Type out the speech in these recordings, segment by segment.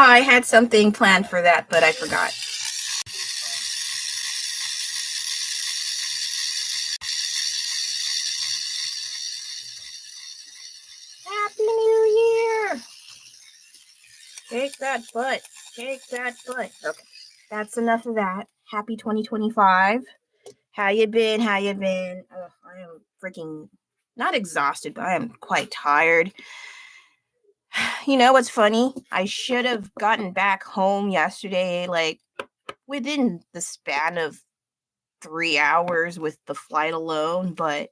I had something planned for that, but I forgot. Happy New Year! Shake that butt. Shake that butt. Okay, that's enough of that. Happy 2025. How you been? How you been? I am freaking not exhausted, but I am quite tired. You know what's funny? I should have gotten back home yesterday, like within the span of 3 hours with the flight alone, but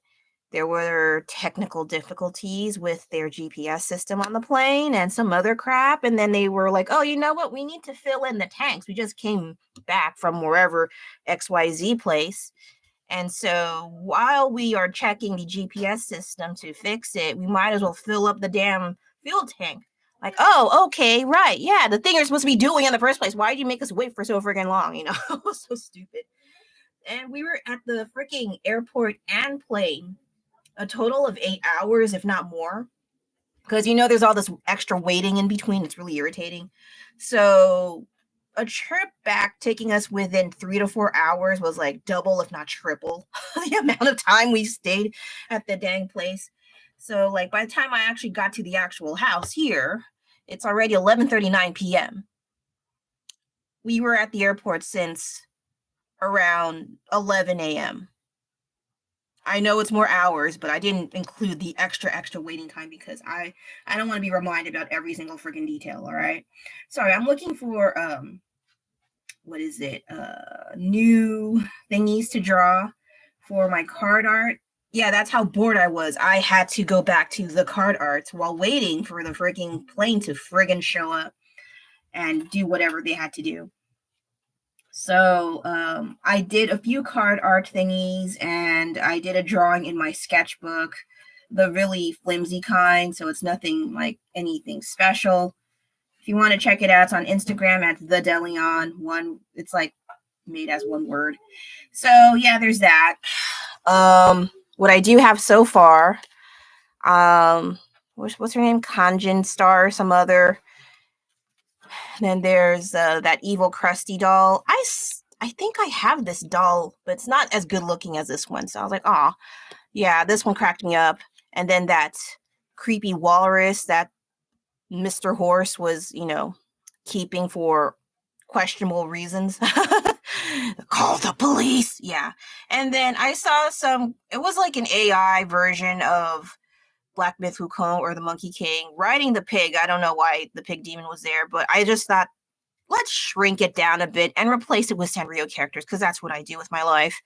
there were technical difficulties with their GPS system on the plane and some other crap. And then they were like, oh, you know what? We need to fill in the tanks. We just came back from wherever XYZ place. And so while we are checking the GPS system to fix it, we might as well fill up the damn fuel tank. Like, oh, okay, right. Yeah, the thing you're supposed to be doing in the first place. Why did you make us wait for so freaking long? You know, so stupid. And we were at the freaking airport and plane a total of 8 hours, if not more. Because, you know, there's all this extra waiting in between. It's really irritating. So a trip back taking us within 3 to 4 hours was like double, if not triple, the amount of time we stayed at the dang place. So, like, by the time I actually got to the actual house here, it's already 11:39 p.m. We were at the airport since around 11 a.m. I know it's more hours, but I didn't include the extra waiting time because I don't want to be reminded about every single freaking detail, all right? Sorry, I'm looking for what is it? New thingies to draw for my card art. Yeah, that's how bored I was. I had to go back to the card arts while waiting for the freaking plane to friggin' show up and do whatever they had to do. So I did a few card art thingies and I did a drawing in my sketchbook, the really flimsy kind, so it's nothing like anything special. If you want to check it out, it's on Instagram at the Deleon one. It's like made as one word. So yeah, there's that. What I do have so far, what's her name? Kanjin Star or some other. Then there's that evil crusty doll. I think I have this doll, but it's not as good looking as this one. So I was like, oh, yeah, this one cracked me up. And then that creepy walrus that Mr. Horse was, you know, keeping for questionable reasons. Call the police. Yeah. And then I saw it was like an AI version of Black Myth Wukong or the Monkey King riding the pig. I don't know why the pig demon was there, but I just thought, let's shrink it down a bit and replace it with Sanrio characters because that's what I do with my life.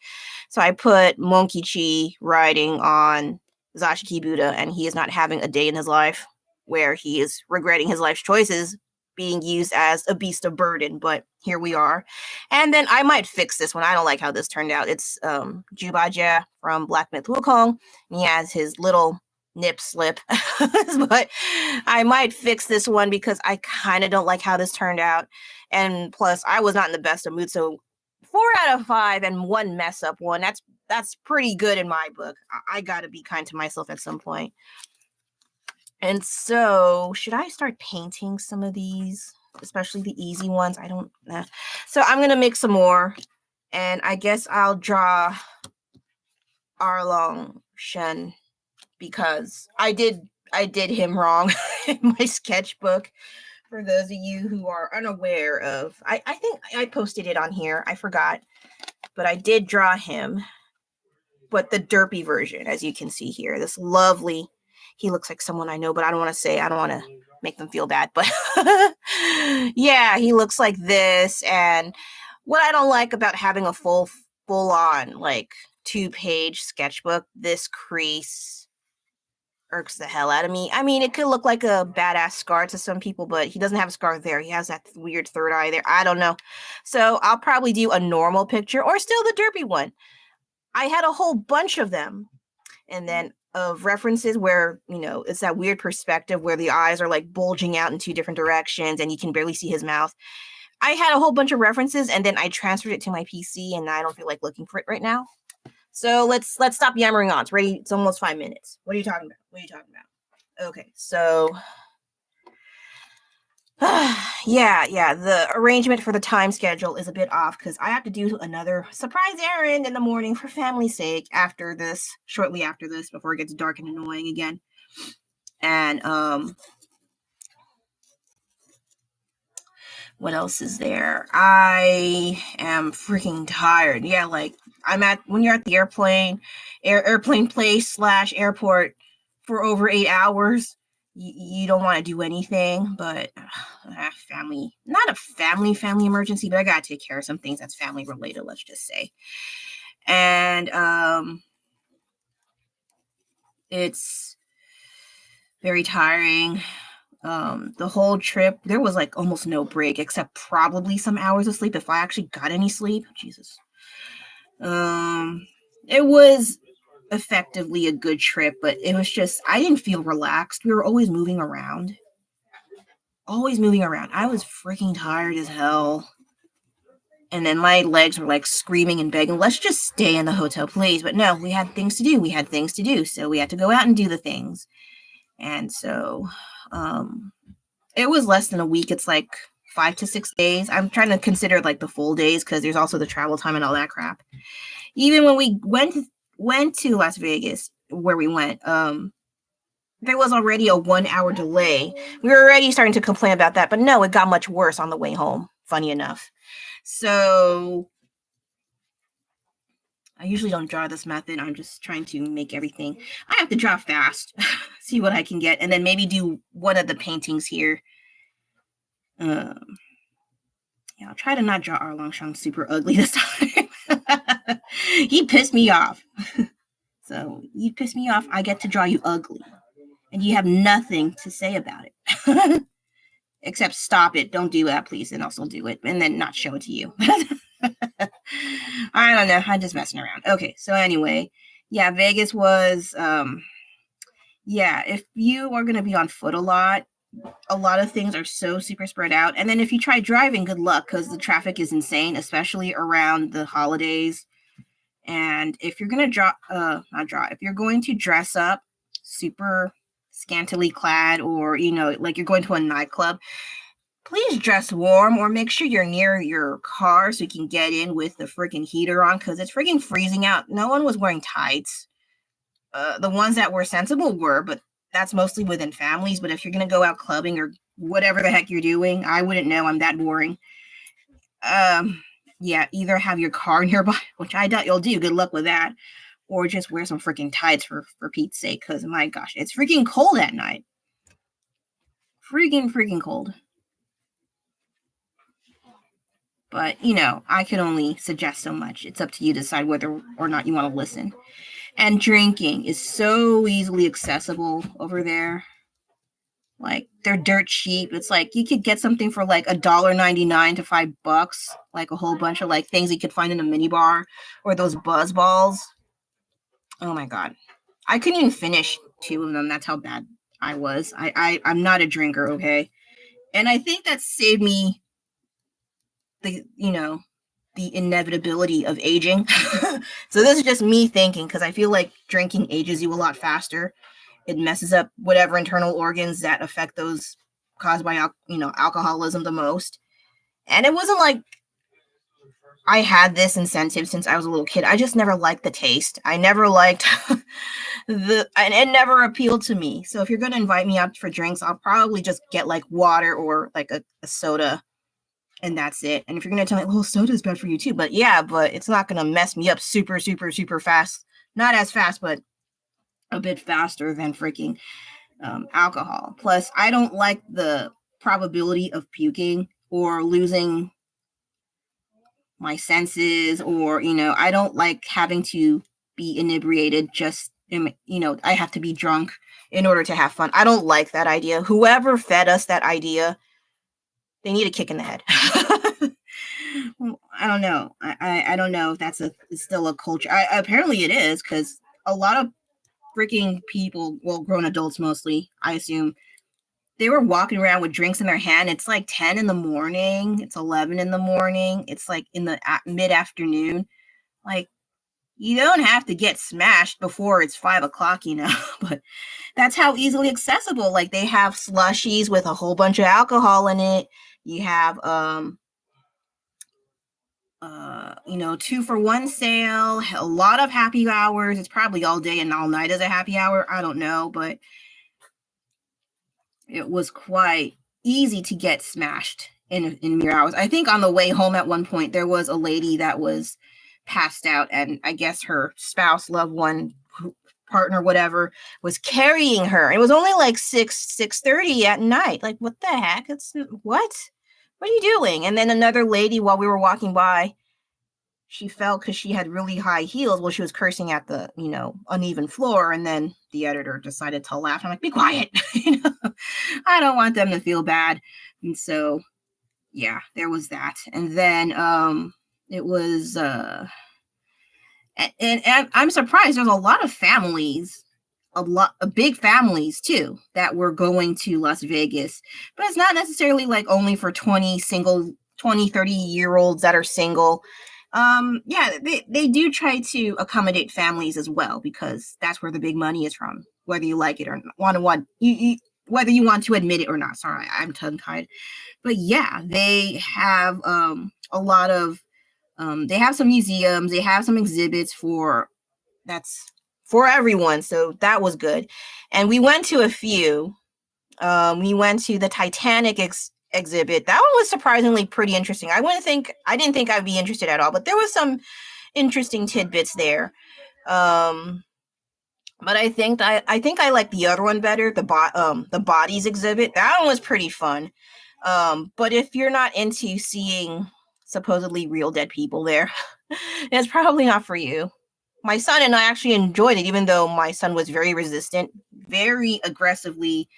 So I put Monkey Chi riding on Zashiki Buddha, and he is not having a day in his life where he is regretting his life's choices being used as a beast of burden, but here we are. And then I might fix this one. I don't like how this turned out. It's Jubaja from Black Myth Wukong, and he has his little nip slip, but I might fix this one because I kind of don't like how this turned out. And plus, I was not in the best of mood. So 4 out of 5 and one mess up one. That's pretty good in my book. I got to be kind to myself at some point. And so, should I start painting some of these, especially the easy ones? I don't know. So I'm gonna make some more, and I guess I'll draw Arlong Shen because I did him wrong in my sketchbook. For those of you who are unaware of, I think I posted it on here. I forgot, but I did draw him, but the derpy version, as you can see here. This lovely. He looks like someone I know, but I don't want to make them feel bad. But yeah, he looks like this. And what I don't like about having a full on like 2-page sketchbook, this crease irks the hell out of me. I mean, it could look like a badass scar to some people, but he doesn't have a scar there. He has that weird third eye there. I don't know. So I'll probably do a normal picture or still the derpy one. I had a whole bunch of them. And then of references where, you know, it's that weird perspective where the eyes are like bulging out in 2 different directions and you can barely see his mouth. I had a whole bunch of references and then I transferred it to my PC and I don't feel like looking for it right now. So let's stop yammering on. It's ready. It's almost 5 minutes. What are you talking about? Okay, so Yeah. The arrangement for the time schedule is a bit off because I have to do another surprise errand in the morning for family's sake shortly after this, before it gets dark and annoying again. And what else is there? I am freaking tired. Yeah, like when you're at the airplane place / airport for over 8 hours, you don't want to do anything. But family, not a family emergency, but I gotta take care of some things that's family related. Let's just say, and it's very tiring. The whole trip, there was like almost no break except probably some hours of sleep if I actually got any sleep. Jesus. It was effectively a good trip, but it was just, I didn't feel relaxed. We were always moving around. I was freaking tired as hell. And then my legs were like screaming and begging, let's just stay in the hotel, please. But no, we had things to do. So we had to go out and do the things. And so, it was less than a week. It's like 5 to 6 days. I'm trying to consider like the full days because there's also the travel time and all that crap. Even when we went to Las Vegas, where we went, there was already a 1-hour delay. We were already starting to complain about that, but no, it got much worse on the way home, funny enough. So I usually don't draw this method. I'm just trying to make everything. I have to draw fast, see what I can get, and then maybe do one of the paintings here. Yeah, I'll try to not draw our Longshang super ugly this time. He pissed me off. So you piss me off, I get to draw you ugly. And you have nothing to say about it. Except stop it, don't do that, please, and also do it, and then not show it to you. I don't know, I'm just messing around. Okay, so anyway, yeah, Vegas was, if you are going to be on foot a lot of things are so super spread out. And then if you try driving, good luck, because the traffic is insane, especially around the holidays. And if you're going to if you're going to dress up super scantily clad, or, like you're going to a nightclub, please dress warm, or make sure you're near your car so you can get in with the freaking heater on, because it's freaking freezing out. No one was wearing tights. The ones that were sensible were, but that's mostly within families. But if you're going to go out clubbing or whatever the heck you're doing, I wouldn't know. I'm that boring. Either have your car nearby, which I doubt you'll do. Good luck with that. Or just wear some freaking tights for Pete's sake, because my gosh, it's freaking cold at night. Freaking cold. But, I can only suggest so much. It's up to you to decide whether or not you want to listen. And drinking is so easily accessible over there. Like, they're dirt cheap. It's like you could get something for like $1.99 to $5, like a whole bunch of like things you could find in a mini bar, or those buzz balls. Oh my god, I couldn't even finish 2 of them. That's how bad I was. I'm not a drinker, okay? And I think that saved me the inevitability of aging. So this is just me thinking, because I feel like drinking ages you a lot faster. It messes up whatever internal organs that affect those caused by alcoholism the most. And it wasn't like I had this incentive since I was a little kid. I just never liked the taste. I never liked and it never appealed to me. So if you're going to invite me out for drinks, I'll probably just get like water or like a soda, and that's it. And if you're going to tell me, well, soda is bad for you too, but it's not going to mess me up super fast. Not as fast, but a bit faster than freaking alcohol. Plus, I don't like the probability of puking or losing my senses, or, I don't like having to be inebriated. I have to be drunk in order to have fun. I don't like that idea. Whoever fed us that idea, they need a kick in the head. I don't know. I don't know if that's still a culture. Apparently it is, because a lot of freaking people, well, grown adults mostly, I assume, they were walking around with drinks in their hand. It's like 10 in the morning. It's 11 in the morning. It's like in the mid-afternoon. Like, You don't have to get smashed before it's 5 o'clock, you know, but that's how easily accessible. Like they have slushies with a whole bunch of alcohol in it. You have, you know, 2-for-1 sale, a lot of happy hours. It's probably all day and all night as a happy hour. I don't know, but it was quite easy to get smashed in mere hours. I think on the way home at one point, there was a lady that was passed out, and I guess her spouse, loved one, partner, whatever, was carrying her. It was only like 6:30 at night. Like, what the heck? What are you doing? And then another lady, while we were walking by, she fell because she had really high heels. Well, she was cursing at the, you know, uneven floor. And then the editor decided to laugh. I'm like, be quiet. You know, I don't want them to feel bad. And so, yeah, there was that. And then it was, and I'm surprised there's a lot of families, big families too, that were going to Las Vegas. But it's not necessarily like only for 20, 30-year-olds that are single. Yeah, they do try to accommodate families as well, because that's where the big money is from, whether you like it or whether you want to admit it or not. Sorry, I'm tongue-tied. But yeah, they have a lot of they have some museums, they have some exhibits for everyone, so that was good. And we went to a few. We went to the Titanic exhibit. That one was surprisingly pretty interesting. I didn't think I'd be interested at all, but there was some interesting tidbits there. But I think I like the other one better, the bodies exhibit. That one was pretty fun. But if you're not into seeing supposedly real dead people there, it's probably not for you. My son and I actually enjoyed it, even though my son was very resistant, very aggressively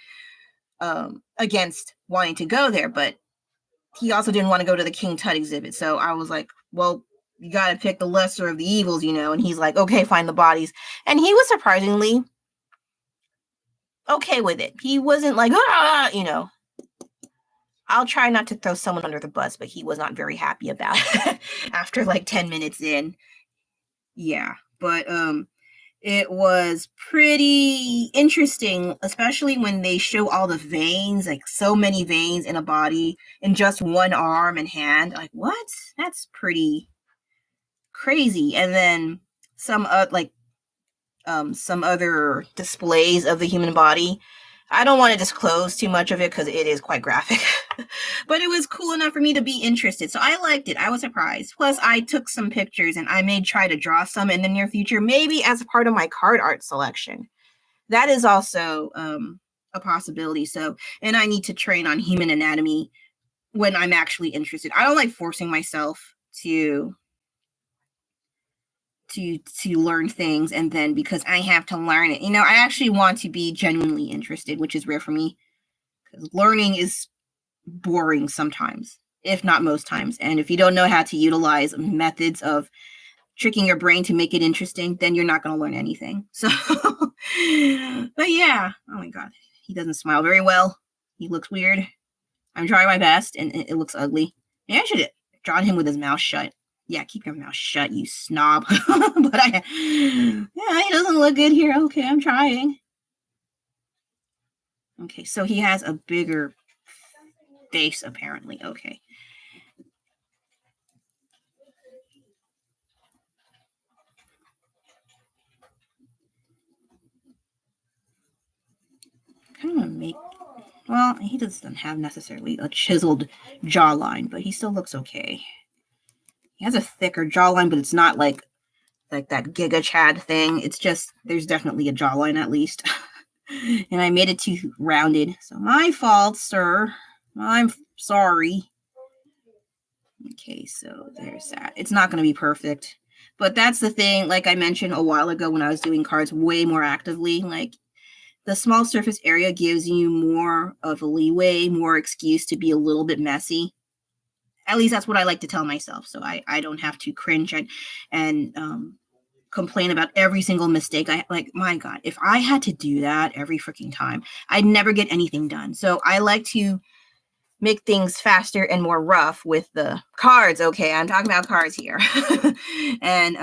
against wanting to go there, but he also didn't want to go to the King Tut exhibit. So I was like, well, you got to pick the lesser of the evils, you know? And he's like, okay, find the bodies. And he was surprisingly okay with it. He wasn't like, you know. I'll try not to throw someone under the bus, but he was not very happy about it after like 10 minutes in. Yeah, but it was pretty interesting, especially when they show all the veins, like so many veins in a body in just one arm and hand. Like, what? That's pretty crazy. And then some other displays of the human body. I don't want to disclose too much of it because it is quite graphic, but it was cool enough for me to be interested. So I liked it. I was surprised. Plus, I took some pictures, and I may try to draw some in the near future, maybe as part of my card art selection. That is also a possibility. So, and I need to train on human anatomy when I'm actually interested. I don't like forcing myself to learn things, and then because I have to learn it, you know, I actually want to be genuinely interested, which is rare for me, because learning is boring sometimes, if not most times. And if you don't know how to utilize methods of tricking your brain to make it interesting, then you're not going to learn anything. So but yeah, oh my god, he doesn't smile very well. He looks weird. I'm trying my best, and it looks ugly. Maybe I should have drawn him with his mouth shut. Yeah, keep your mouth shut, you snob. But he doesn't look good here. Okay, I'm trying. Okay, so he has a bigger face, apparently. Okay. Kind of make... Well, he doesn't have necessarily a chiseled jawline, but he still looks okay. He has a thicker jawline, but it's not like that Giga Chad thing. It's just, there's definitely a jawline at least. And I made it too rounded. So my fault, sir. I'm sorry. Okay, so there's that. It's not going to be perfect. But that's the thing, like I mentioned a while ago when I was doing cards way more actively, like the small surface area gives you more of a leeway, more excuse to be a little bit messy. At least that's what I like to tell myself. So I don't have to cringe and complain about every single mistake. My God, if I had to do that every freaking time, I'd never get anything done. So I like to make things faster and more rough with the cards. Okay, I'm talking about cards here. And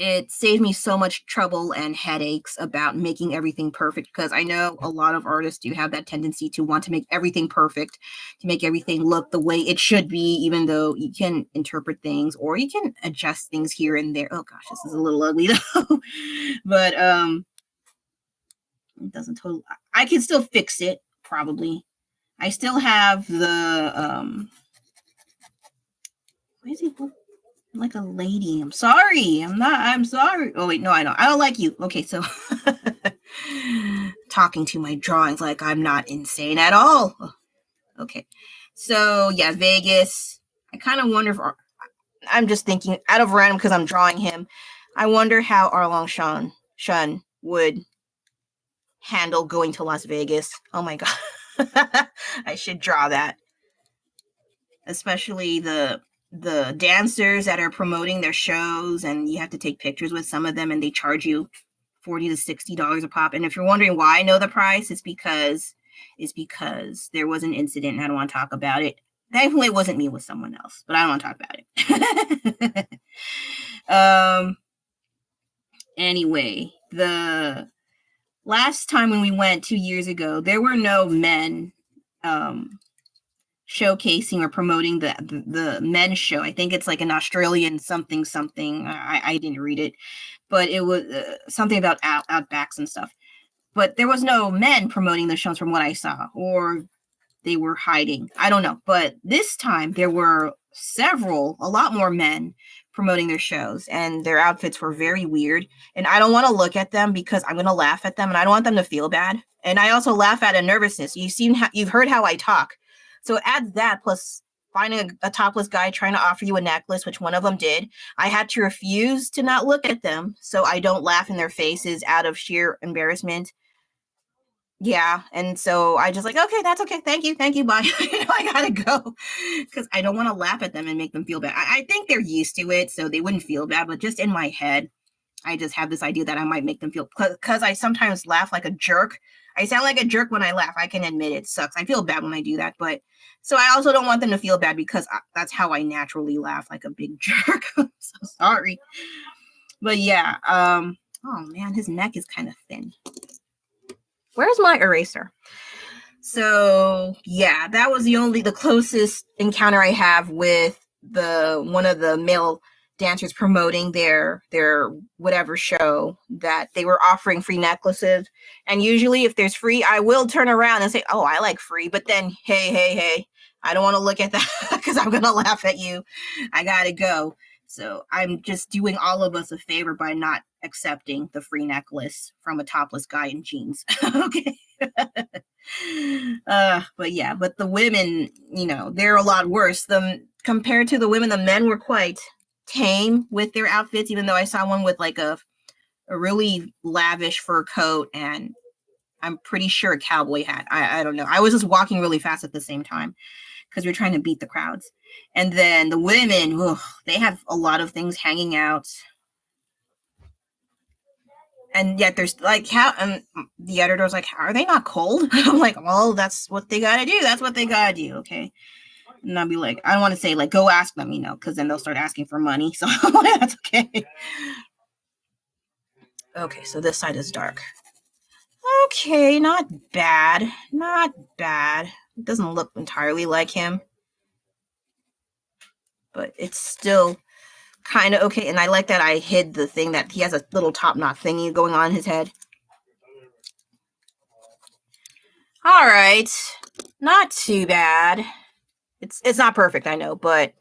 it saves me so much trouble and headaches about making everything perfect, because I know a lot of artists do have that tendency to want to make everything perfect, to make everything look the way it should be, even though you can interpret things or you can adjust things here and there. Oh gosh, this is a little ugly though. But it doesn't totally, I can still fix it probably. I still have the why is he like a lady? I'm sorry. I'm sorry. Oh wait, no, I don't like you. Okay, so talking to my drawings like I'm not insane at all. Okay. So yeah, Vegas. I kind of wonder if I'm just thinking out of random because I'm drawing him. I wonder how Arlong Shun would handle going to Las Vegas. Oh my god. I should draw that. Especially the dancers that are promoting their shows, and you have to take pictures with some of them, and they charge you $40 to $60 a pop. And if you're wondering why I know the price, it's because there was an incident and I don't want to talk about it. Thankfully it wasn't me, it was someone else, but I don't want to talk about it. Anyway, the last time when we went 2 years ago, there were no men showcasing or promoting the men's show. I think it's like an Australian something. I didn't read it, but it was something about outbacks and stuff. But there was no men promoting the shows from what I saw, or they were hiding. I don't know. But this time there were a lot more men promoting their shows, and their outfits were very weird. And I don't want to look at them because I'm going to laugh at them, and I don't want them to feel bad. And I also laugh at a nervousness. You've heard how I talk. So it adds that, plus finding a topless guy trying to offer you a necklace, which one of them did. I had to refuse to not look at them so I don't laugh in their faces out of sheer embarrassment. Yeah, and so I just like, okay, that's okay. Thank you, bye. I gotta go because I don't want to laugh at them and make them feel bad. I think they're used to it, so they wouldn't feel bad. But just in my head, I just have this idea that I might make them feel, because I sometimes laugh like a jerk. I sound like a jerk when I laugh. I can admit it sucks. I feel bad when I do that, but so I also don't want them to feel bad because that's how I naturally laugh, like a big jerk. I'm so sorry. But yeah, oh man, his neck is kind of thin. Where's my eraser? So yeah, that was the closest encounter I have with one of the male dancers promoting their whatever show, that they were offering free necklaces. And usually if there's free, I will turn around and say, oh, I like free. But then, hey, I don't want to look at that because I'm going to laugh at you. I got to go. So I'm just doing all of us a favor by not accepting the free necklace from a topless guy in jeans. Okay. But the women, they're a lot worse. Compared to the women, the men were quite tame with their outfits, even though I saw one with like a really lavish fur coat and I'm pretty sure a cowboy hat. I don't know. I was just walking really fast at the same time because we're trying to beat the crowds. And then the women, they have a lot of things hanging out. And yet there's like, and the editor's like, are they not cold? I'm like, well, that's what they got to do. That's what they got to do. Okay. And I'll be like, I don't want to say like, go ask them, because then they'll start asking for money. So that's okay. Okay. So this side is dark. Okay. Not bad. It doesn't look entirely like him, but it's still kind of okay. And I like that I hid the thing that he has a little top knot thingy going on in his head. All right. Not too bad. It's not perfect, I know, but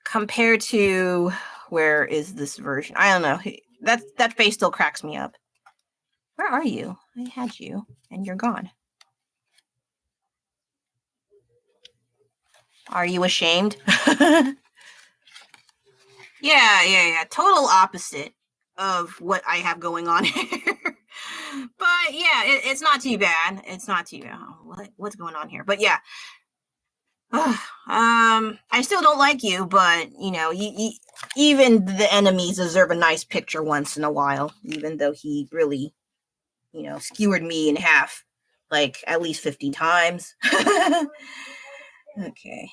compared to, where is this version? I don't know. That face still cracks me up. Where are you? I had you and you're gone. Are you ashamed? Yeah. Total opposite of what I have going on here. But yeah, it's not too bad. It's not too bad. What's going on here? But yeah. I still don't like you, but even the enemies deserve a nice picture once in a while, even though he really, skewered me in half, like at least 50 times. Okay.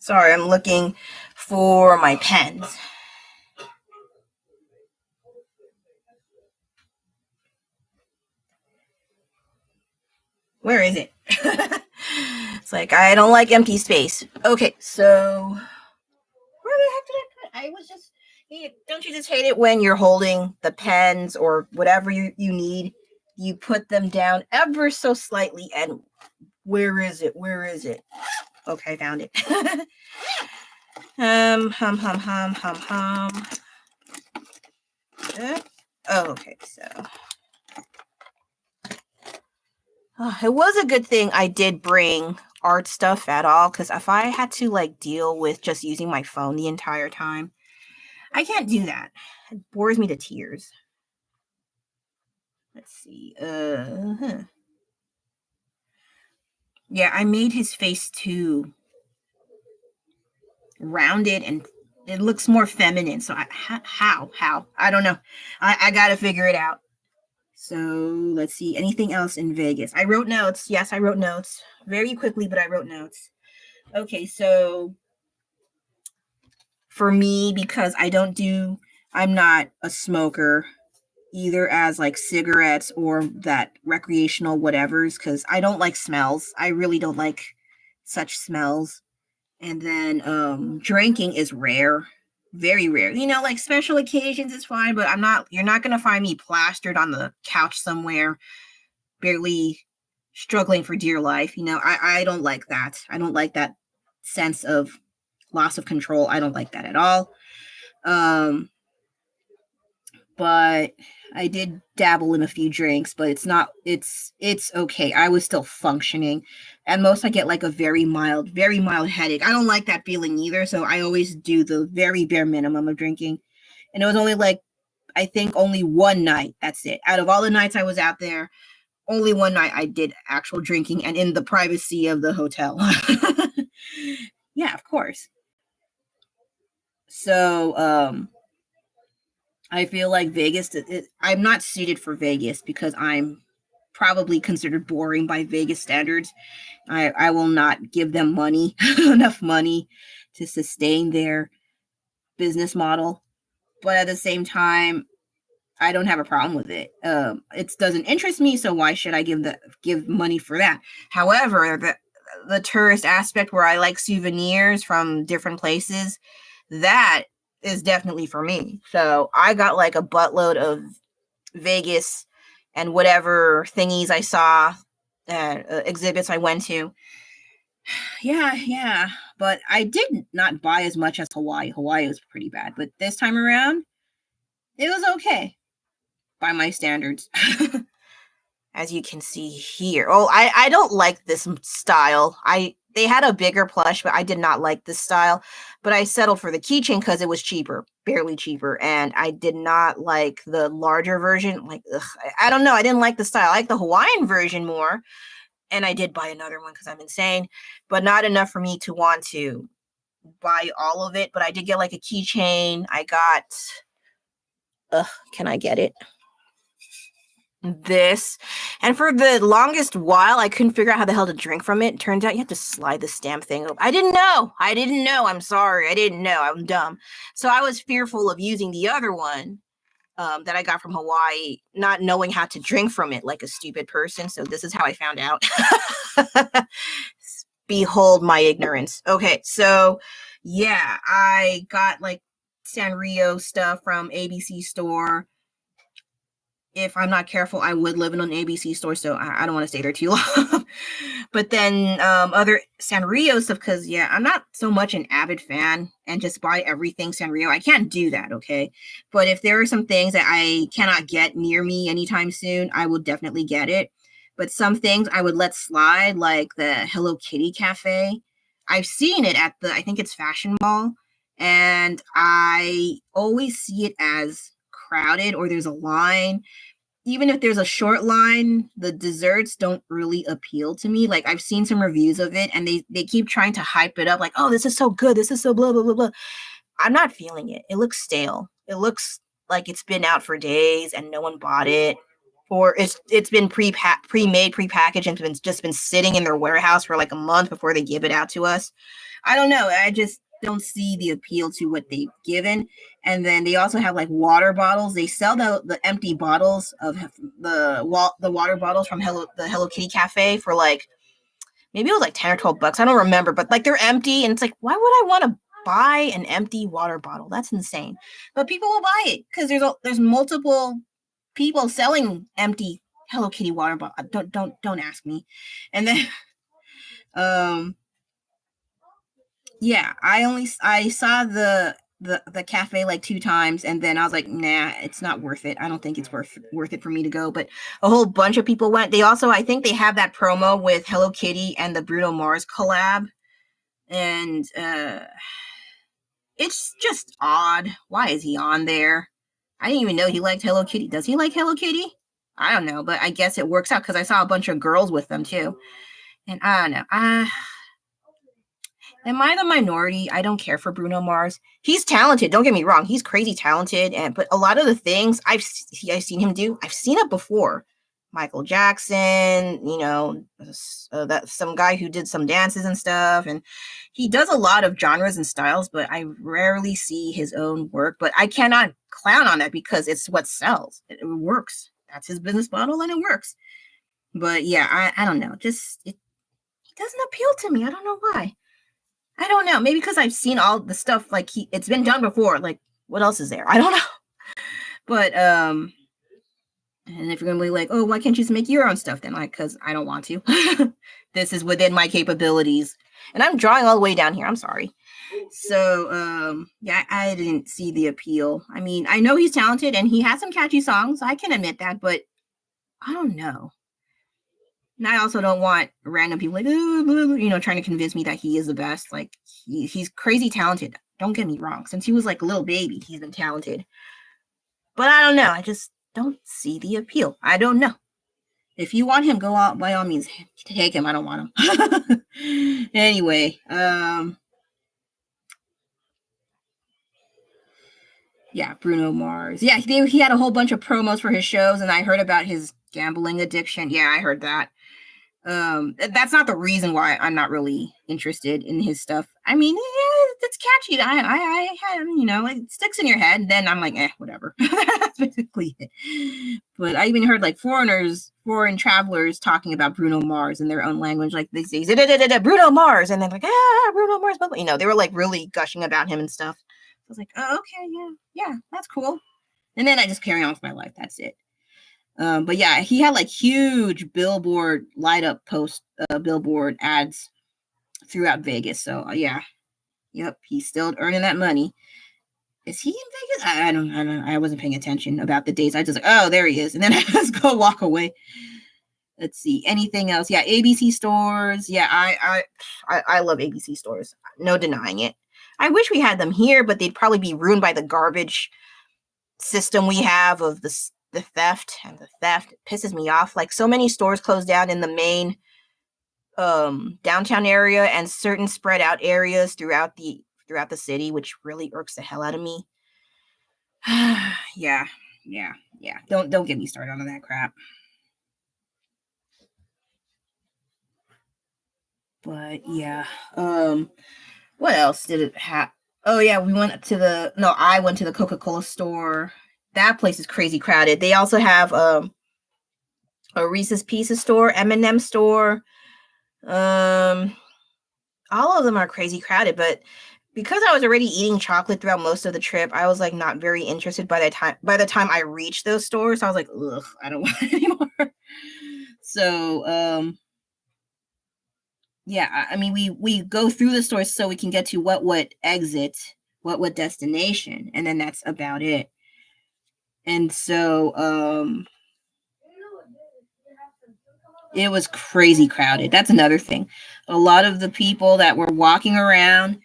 Sorry, I'm looking for my pens. Where is it? It's like, I don't like empty space. Okay, so where the heck did I put it? I was just, don't you just hate it when you're holding the pens or whatever you need? You put them down ever so slightly, and where is it? Where is it? Okay, I found it. Hum. Oh, okay, so it was a good thing I did bring art stuff at all, because if I had to like deal with just using my phone the entire time, I can't do that. It bores me to tears. Let's see. Yeah, I made his face too rounded and it looks more feminine. So how? I don't know. I gotta figure it out. So let's see. Anything else in Vegas? I wrote notes. Yes, I wrote notes very quickly, but I wrote notes. Okay, so for me, because I'm not a smoker either, as like cigarettes or that recreational whatevers, because I don't like smells. I really don't like such smells. And then drinking is rare, very rare. Like special occasions is fine, but you're not gonna find me plastered on the couch somewhere, barely struggling for dear life. I don't like that. I don't like that sense of loss of control. I don't like that at all. But I did dabble in a few drinks, but it's okay. I was still functioning. At most I get like a very mild headache. I don't like that feeling either, so I always do the very bare minimum of drinking. And it was only like, I think only one night, that's it. Out of all the nights I was out there, only one night I did actual drinking, and in the privacy of the hotel. Yeah, of course. So I feel like Vegas, I'm not suited for Vegas because I'm probably considered boring by Vegas standards. I will not give them money, enough money to sustain their business model. But at the same time, I don't have a problem with it. It doesn't interest me, so why should I give money for that? However, the tourist aspect where I like souvenirs from different places, that is definitely for me. So I got like a buttload of Vegas and whatever thingies I saw, exhibits I went to. Yeah. But I did not buy as much as Hawaii. Hawaii was pretty bad. But this time around, it was okay by my standards. As you can see here. Oh, I don't like this style. They had a bigger plush, but I did not like this style. But I settled for the keychain because it was cheaper, barely cheaper. And I did not like the larger version. Like, I don't know. I didn't like the style. I like the Hawaiian version more. And I did buy another one because I'm insane, but not enough for me to want to buy all of it. But I did get like a keychain. I got, can I get it? This. And for the longest while, I couldn't figure out how the hell to drink from it. Turns out you have to slide the stamp thing over. I didn't know. I'm sorry. I didn't know. I'm dumb. So I was fearful of using the other one that I got from Hawaii, not knowing how to drink from it like a stupid person. So this is how I found out. Behold my ignorance. Okay, so yeah, I got like Sanrio stuff from ABC store. If I'm not careful, I would live in an ABC store, so I don't want to stay there too long. But then other Sanrio stuff, because yeah, I'm not so much an avid fan and just buy everything Sanrio. I can't do that, okay? But if there are some things that I cannot get near me anytime soon, I will definitely get it. But some things I would let slide, like the Hello Kitty Cafe. I've seen it at I think it's Fashion Mall, and I always see it as crowded or there's a line. Even if there's a short line, the desserts don't really appeal to me. Like, I've seen some reviews of it and they keep trying to hype it up like, oh, this is so good, this is so blah blah blah blah. I'm not feeling it. It looks stale. It looks like it's been out for days and no one bought it. for it's been pre-made, prepackaged, and just been sitting in their warehouse for like a month before they give it out to us. I don't know. I just don't see the appeal to what they've given. And then they also have like water bottles. They sell the empty bottles of the water bottles from the Hello Kitty Cafe for like maybe it was like 10 or 12 bucks. I don't remember, but like they're empty and it's like, why would I want to buy an empty water bottle? That's insane. But people will buy it because there's multiple people selling empty Hello Kitty water bottle. Don't ask me. And then yeah, I saw the cafe like 2 times and then I was like, nah, it's not worth it. I don't think it's worth it for me to go. But a whole bunch of people went. They also, I think they have that promo with Hello Kitty and the Bruno Mars collab. And it's just odd. Why is he on there? I didn't even know he liked Hello Kitty. Does he like Hello Kitty? I don't know, but I guess it works out because I saw a bunch of girls with them too. And I don't know. Am I the minority? I don't care for Bruno Mars. He's talented. Don't get me wrong. He's crazy talented. But a lot of the things I've seen him do, I've seen it before. Michael Jackson, you know, that some guy who did some dances and stuff. And he does a lot of genres and styles, but I rarely see his own work. But I cannot clown on that because it's what sells. It works. That's his business model and it works. But yeah, I don't know. Just, he doesn't appeal to me. I don't know why. I don't know. Maybe because I've seen all the stuff like it's been done before. Like, what else is there? I don't know. But and if you're gonna be like, oh, why can't you just make your own stuff? Then like, because I don't want to. This is within my capabilities, and I'm drawing all the way down here. I'm sorry. So yeah, I didn't see the appeal. I mean, I know he's talented and he has some catchy songs. I can admit that, but I don't know. And I also don't want random people like, you know, trying to convince me that he is the best. Like, he's crazy talented. Don't get me wrong. Since he was like a little baby, he's been talented. But I don't know. I just don't see the appeal. I don't know. If you want him, go out by all means. Take him. I don't want him. Anyway, yeah, Bruno Mars. Yeah, he had a whole bunch of promos for his shows, and I heard about his gambling addiction. Yeah, I heard that. That's not the reason why I'm not really interested in his stuff. I mean, yeah, it's catchy. I you know, it sticks in your head. And then I'm like, whatever. That's basically it. But I even heard like foreign travelers talking about Bruno Mars in their own language. Like they say, Bruno Mars. And then like, Bruno Mars. You know, they were like really gushing about him and stuff. I was like, oh, okay, yeah, that's cool. And then I just carry on with my life. That's it. But yeah, he had like huge billboard light up billboard ads throughout Vegas. So yeah, yep, he's still earning that money. Is he in Vegas? I don't know. I wasn't paying attention about the days. I just like, oh, there he is, and then I just go walk away. Let's see, anything else? Yeah, ABC stores. Yeah, I love ABC stores. No denying it. I wish we had them here, but they'd probably be ruined by the garbage system we have of the theft, and the theft pisses me off. Like, so many stores closed down in the main downtown area and certain spread out areas throughout the city, which really irks the hell out of me. yeah. Don't get me started on that crap. But yeah, what else did it have? Oh yeah, I went to the Coca-Cola store. That place is crazy crowded. They also have a Reese's Pieces store, M&M store. All of them are crazy crowded, but because I was already eating chocolate throughout most of the trip, I was like not very interested by the time I reached those stores. I was like, ugh, I don't want it anymore. So yeah, I mean, we go through the stores so we can get to what exit, what destination, and then that's about it. And so it was crazy crowded. That's another thing. A lot of the people that were walking around,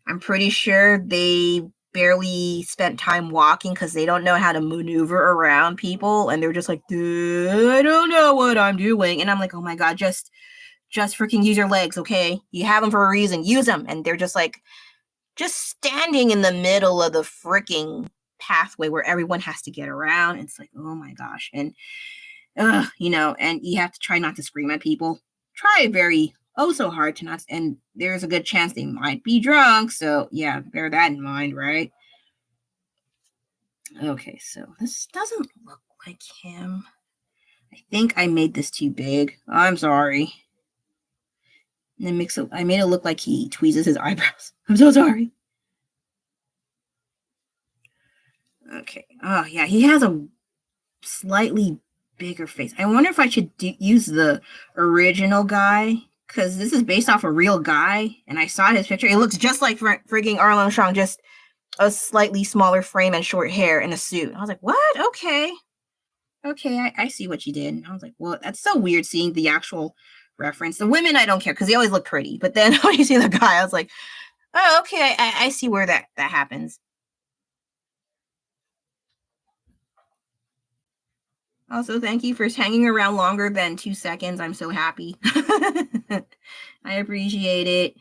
I'm pretty sure they barely spent time walking because they don't know how to maneuver around people, and they're just like, I don't know what I'm doing. And I'm like, oh my god, just freaking use your legs, okay? You have them for a reason. Use them. And they're just like, just standing in the middle of the freaking pathway where everyone has to get around. It's like, oh my gosh. And and you have to try not to scream at people. Try very so hard to not, and there's a good chance they might be drunk. So yeah, bear that in mind, right? Okay, so this doesn't look like him. I think I made this too big. I'm sorry. And then I made it look like he tweezes his eyebrows. I'm so sorry. Okay. Oh yeah, he has a slightly bigger face. I wonder if I should use the original guy, because this is based off a real guy, and I saw his picture. It looks just like frigging Armstrong, just a slightly smaller frame and short hair and a suit. I was like, what? Okay, I see what you did. And I was like, well, that's so weird seeing the actual reference. The women, I don't care, because they always look pretty. But then when you see the guy, I was like, oh, okay, I see where that happens. Also, thank you for hanging around longer than 2 seconds. I'm so happy. I appreciate it.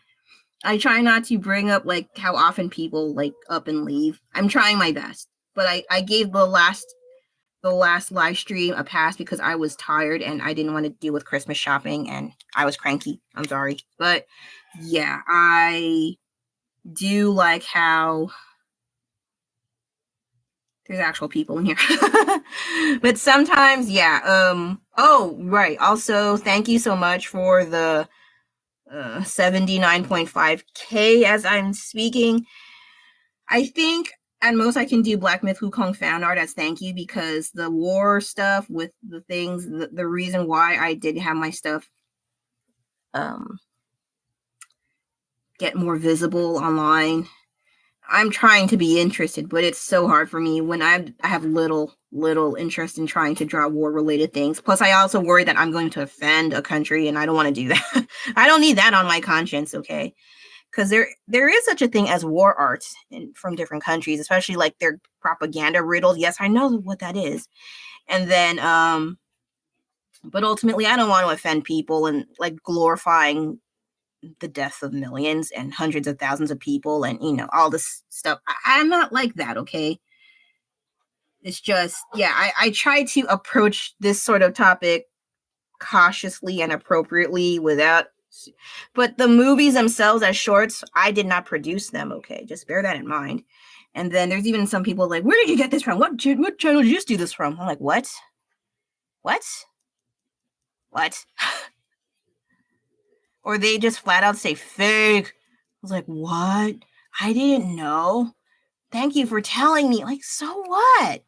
I try not to bring up like how often people like up and leave. I'm trying my best, but I gave the last live stream a pass because I was tired and I didn't want to deal with Christmas shopping and I was cranky. I'm sorry, but yeah, I do like how there's actual people in here. But sometimes, yeah. Oh, right. Also, thank you so much for the 79.5K as I'm speaking. I think at most I can do Black Myth Wukong fan art as thank you, because the war stuff with the things, the reason why I did have my stuff get more visible online, I'm trying to be interested, but it's so hard for me when I have little interest in trying to draw war related things. Plus, I also worry that I'm going to offend a country, and I don't want to do that. I don't need that on my conscience, okay? Because there is such a thing as war art from different countries, especially like their propaganda riddles. Yes, I know what that is. And then, but ultimately, I don't want to offend people and like glorifying the death of millions and hundreds of thousands of people and all this stuff. I'm not like that, okay? It's just, yeah, I try to approach this sort of topic cautiously and appropriately without, but the movies themselves as shorts, I did not produce them, okay? Just bear that in mind. And then there's even some people like, where did you get this from? What channel did you do this from? I'm like, what? Or they just flat out say fake. I was like, what? I didn't know. Thank you for telling me. Like, so what?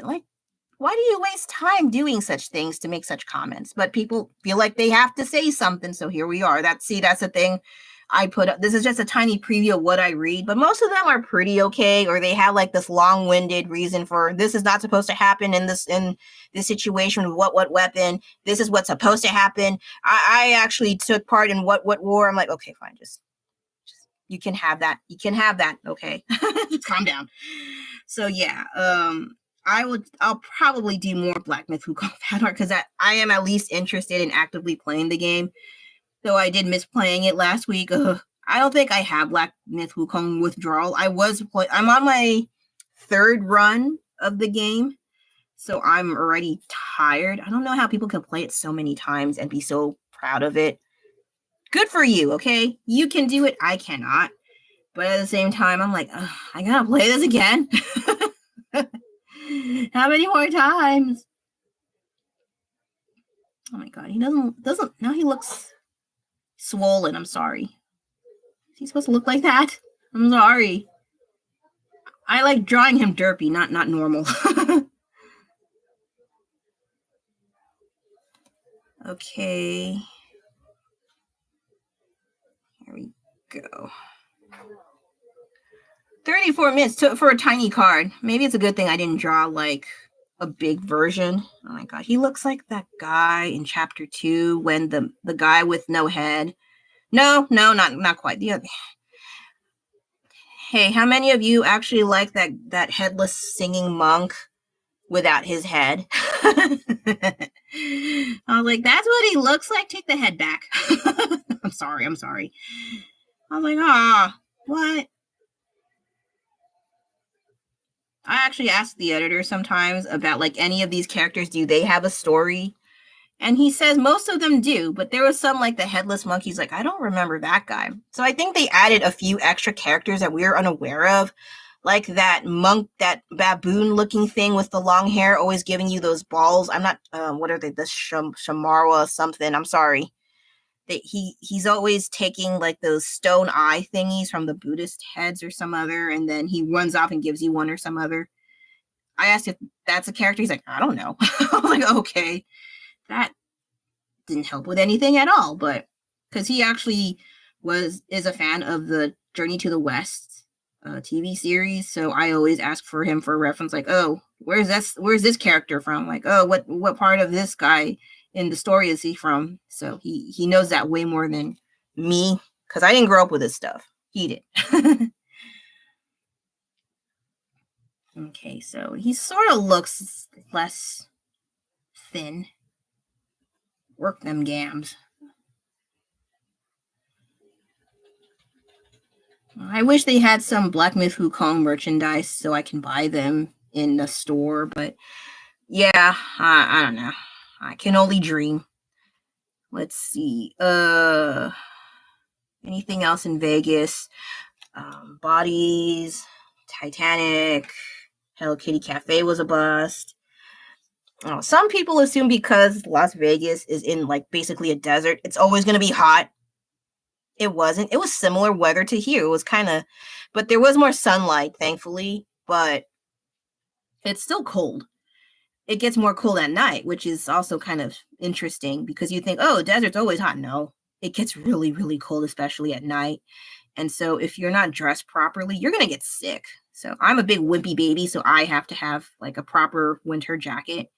Like, why do you waste time doing such things to make such comments? But people feel like they have to say something, so here we are. That's the thing I put up. This is just a tiny preview of what I read, but most of them are pretty okay, or they have like this long-winded reason for this is not supposed to happen in this situation with what weapon. This is what's supposed to happen. I actually took part in what war. I'm like, okay, fine, just you can have that. Okay, calm down. So yeah, I'll probably do more Black Myth Wukong fan art because I am at least interested in actively playing the game. Though I did miss playing it last week. I don't think I have Black Myth Wukong withdrawal. I'm on my 3rd run of the game, so I'm already tired. I don't know how people can play it so many times and be so proud of it. Good for you, okay? You can do it. I cannot. But at the same time, I'm like, I gotta play this again. How many more times? Oh my god, he doesn't now he looks swollen. I'm sorry. Is he supposed to look like that? I'm sorry. I like drawing him derpy, not normal. Okay. Here we go. 34 minutes for a tiny card. Maybe it's a good thing I didn't draw like a big version. Oh my god, he looks like that guy in chapter 2 when the guy with no head. No, not quite. The other. Hey, how many of you actually like that headless singing monk without his head? I was like, that's what he looks like. Take the head back. I'm sorry. I was like, what? I actually ask the editor sometimes about like any of these characters, do they have a story? And he says most of them do, but there was some like the headless monkey's like, I don't remember that guy. So I think they added a few extra characters that we were unaware of. Like that monk, that baboon looking thing with the long hair, always giving you those balls. I'm not, what are they? The Shamarwa something. I'm sorry. That he's always taking like those stone eye thingies from the Buddhist heads or some other, and then he runs off and gives you one or some other. I asked if that's a character. He's like, I don't know. I was like, okay, that didn't help with anything at all, but because he actually is a fan of the Journey to the West TV series, so I always ask for him for a reference, like, oh, where's this character from? Like, oh, what part of this guy in the story is he from? So he knows that way more than me, because I didn't grow up with this stuff. He did. Okay, so he sort of looks less thin. Work them gams. I wish they had some Black Myth Wukong merchandise so I can buy them in the store, but yeah, I don't know. I can only dream. Let's see. Anything else in Vegas? Bodies, Titanic, Hello Kitty Cafe was a bust. Oh, some people assume because Las Vegas is in like basically a desert, it's always going to be hot. It wasn't. It was similar weather to here. It was kind of, but there was more sunlight, thankfully, but it's still cold. It gets more cold at night, which is also kind of interesting because you think, oh, desert's always hot. No, it gets really, really cold, especially at night. And so if you're not dressed properly, you're going to get sick. So I'm a big wimpy baby, so I have to have like a proper winter jacket.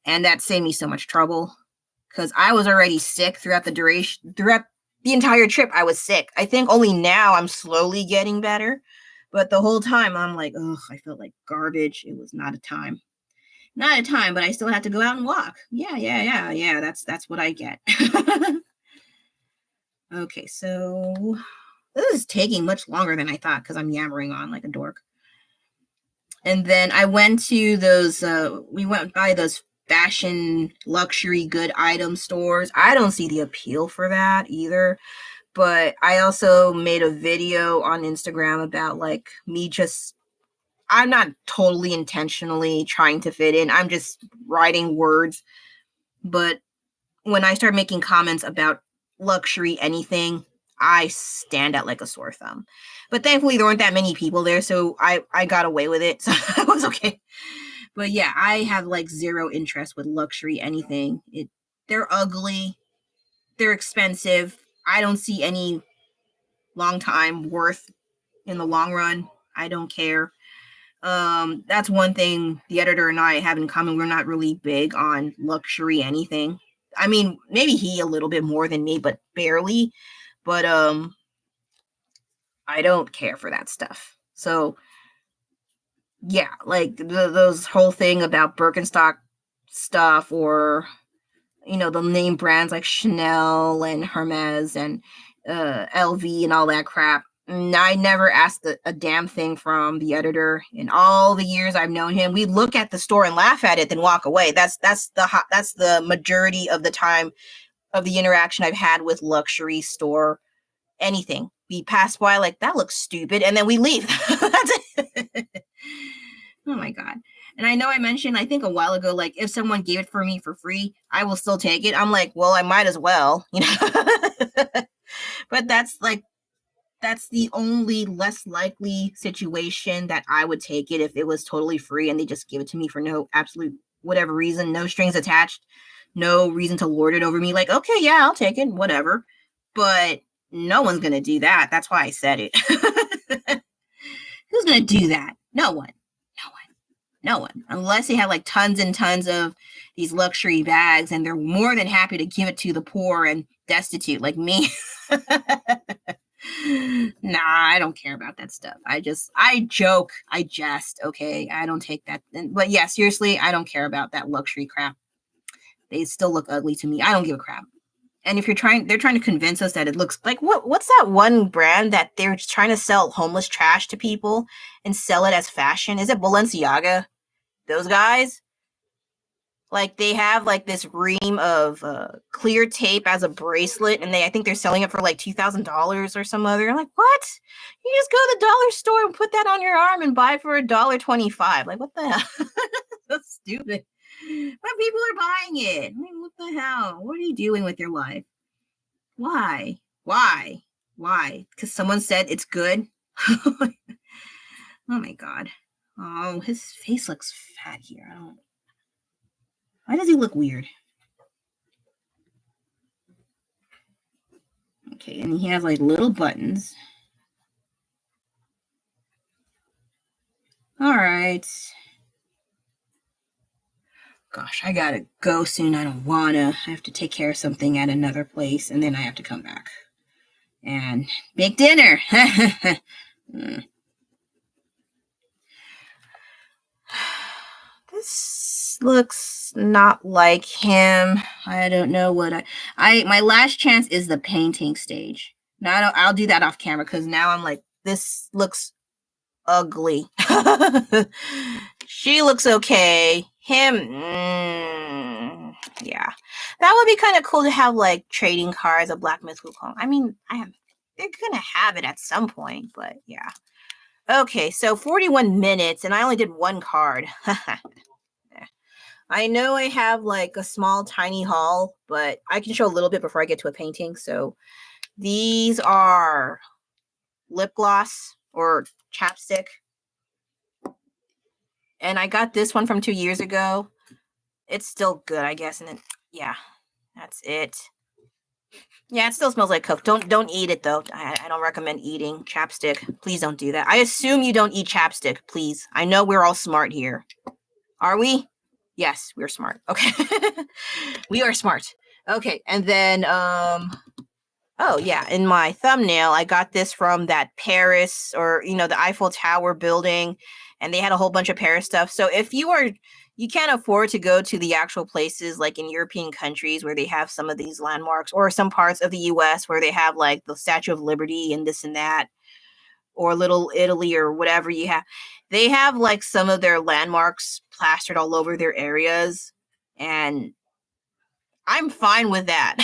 And that saved me so much trouble because I was already sick throughout the entire trip. I was sick. I think only now I'm slowly getting better. But the whole time I'm like, ugh, I felt like garbage. It was not a time. Not a time, but I still had to go out and walk. Yeah. That's what I get. Okay, so this is taking much longer than I thought because I'm yammering on like a dork. And then I went to those, we went by those fashion luxury good item stores. I don't see the appeal for that either. But I also made a video on Instagram about like me just, I'm not totally intentionally trying to fit in. I'm just writing words. But when I start making comments about luxury anything, I stand out like a sore thumb. But thankfully there weren't that many people there, so I got away with it. So it was okay. But yeah, I have like zero interest with luxury anything. They're ugly. They're expensive. I don't see any long time worth in the long run. I don't care. That's one thing the editor and I have in common. We're not really big on luxury anything. I mean, maybe he a little bit more than me, but barely. But I don't care for that stuff. So yeah, like those whole thing about Birkenstock stuff, or the name brands like Chanel and Hermes and LV and all that crap. I never asked a damn thing from the editor in all the years I've known him. We look at the store and laugh at it, then walk away. That's the majority of the time of the interaction I've had with luxury store anything. We pass by like, that looks stupid, and then we leave. That's it. Oh my God. And I know I mentioned, I think a while ago, like if someone gave it for me for free, I will still take it. I'm like, well, I might as well, But that's the only less likely situation that I would take it if it was totally free and they just give it to me for no absolute whatever reason, no strings attached, no reason to lord it over me. Like, okay, yeah, I'll take it, whatever. But no one's going to do that. That's why I said it. Who's going to do that? No one. Unless they have like tons and tons of these luxury bags and they're more than happy to give it to the poor and destitute like me. Nah, I don't care about that stuff. I joke, I jest, okay? I don't take that. But yeah, seriously, I don't care about that luxury crap. They still look ugly to me. I don't give a crap. And if they're trying to convince us that it looks like what's that one brand that they're trying to sell homeless trash to people and sell it as fashion? Is it Balenciaga? Those guys? Like they have like this ream of clear tape as a bracelet, and I think they're selling it for like $2,000 or some other. I'm like, what? You just go to the dollar store and put that on your arm and buy for $1.25. Like, what the hell? So stupid. But people are buying it. I mean, what the hell? What are you doing with your life? Why? Because someone said it's good? Oh my God. Oh, his face looks fat here. Why does he look weird? Okay, and he has like little buttons. All right. Gosh, I gotta go soon. I don't wanna. I have to take care of something at another place, and then I have to come back and make dinner. This looks not like him. I don't know what my last chance is the painting stage. Now I'll do that off camera because now I'm like, this looks ugly. She looks okay. Him, yeah. That would be kind of cool to have like trading cards of Black Mythical Clone. I mean, they're gonna have it at some point, but yeah. Okay, so 41 minutes, and I only did one card. I know I have like a small, tiny haul, but I can show a little bit before I get to a painting. So these are lip gloss or chapstick. And I got this one from 2 years ago. It's still good, I guess. And then, yeah, that's it. Yeah, it still smells like Coke. Don't eat it, though. I don't recommend eating chapstick. Please don't do that. I assume you don't eat chapstick, please. I know we're all smart here. Are we? Yes, we're smart. Okay. We are smart. Okay, and then, oh, yeah, in my thumbnail, I got this from that Paris or, the Eiffel Tower building, and they had a whole bunch of Paris stuff. So if you can't afford to go to the actual places like in European countries where they have some of these landmarks, or some parts of the US where they have like the Statue of Liberty and this and that, or Little Italy or whatever you have. They have like some of their landmarks plastered all over their areas, and I'm fine with that.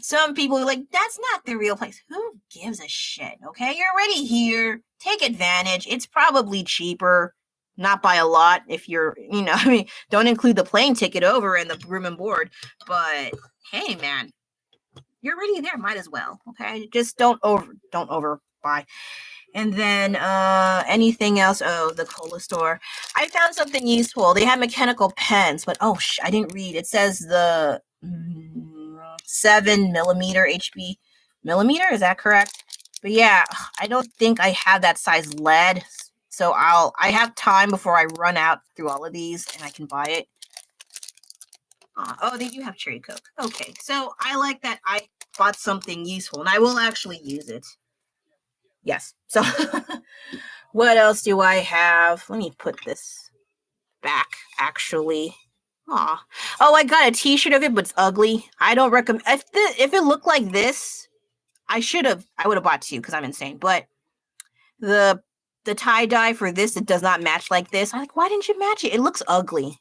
Some people are like, that's not the real place. Who gives a shit? Okay, you're already here. Take advantage. It's probably cheaper. Not by a lot if you're, I mean, don't include the plane ticket over and the room and board. But hey, man, you're already there. Might as well. Okay, just don't overbuy. And then anything else? Oh, the cola store. I found something useful. They have mechanical pens, but I didn't read. It says the 7 millimeter HB millimeter. Is that correct? But yeah, I don't think I have that size lead. So I have time before I run out through all of these, and I can buy it. Oh, they do have cherry Coke. Okay, so I like that I bought something useful, and I will actually use it. Yes. So what else do I have? Let me put this back, actually. Oh, I got a t-shirt of it, but it's ugly. I don't recommend. If it looked like this, I would have bought two because I'm insane. But the tie-dye for this, it does not match like this. I'm like, why didn't you match it? It looks ugly.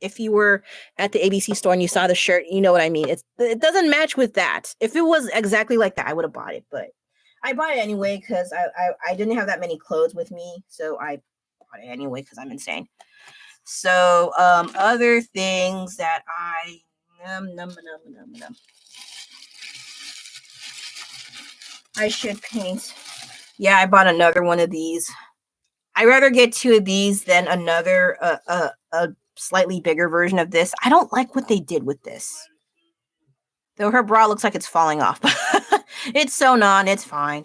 If you were at the ABC store and you saw the shirt, you know what I mean. It doesn't match with that. If it was exactly like that, I would have bought it. But I bought it anyway because I didn't have that many clothes with me. So I bought it anyway because I'm insane. So other things that I should paint. Yeah, I bought another one of these. I'd rather get two of these than another a slightly bigger version of this. I don't like what they did with this. Though her bra looks like it's falling off. It's sewn on. It's fine.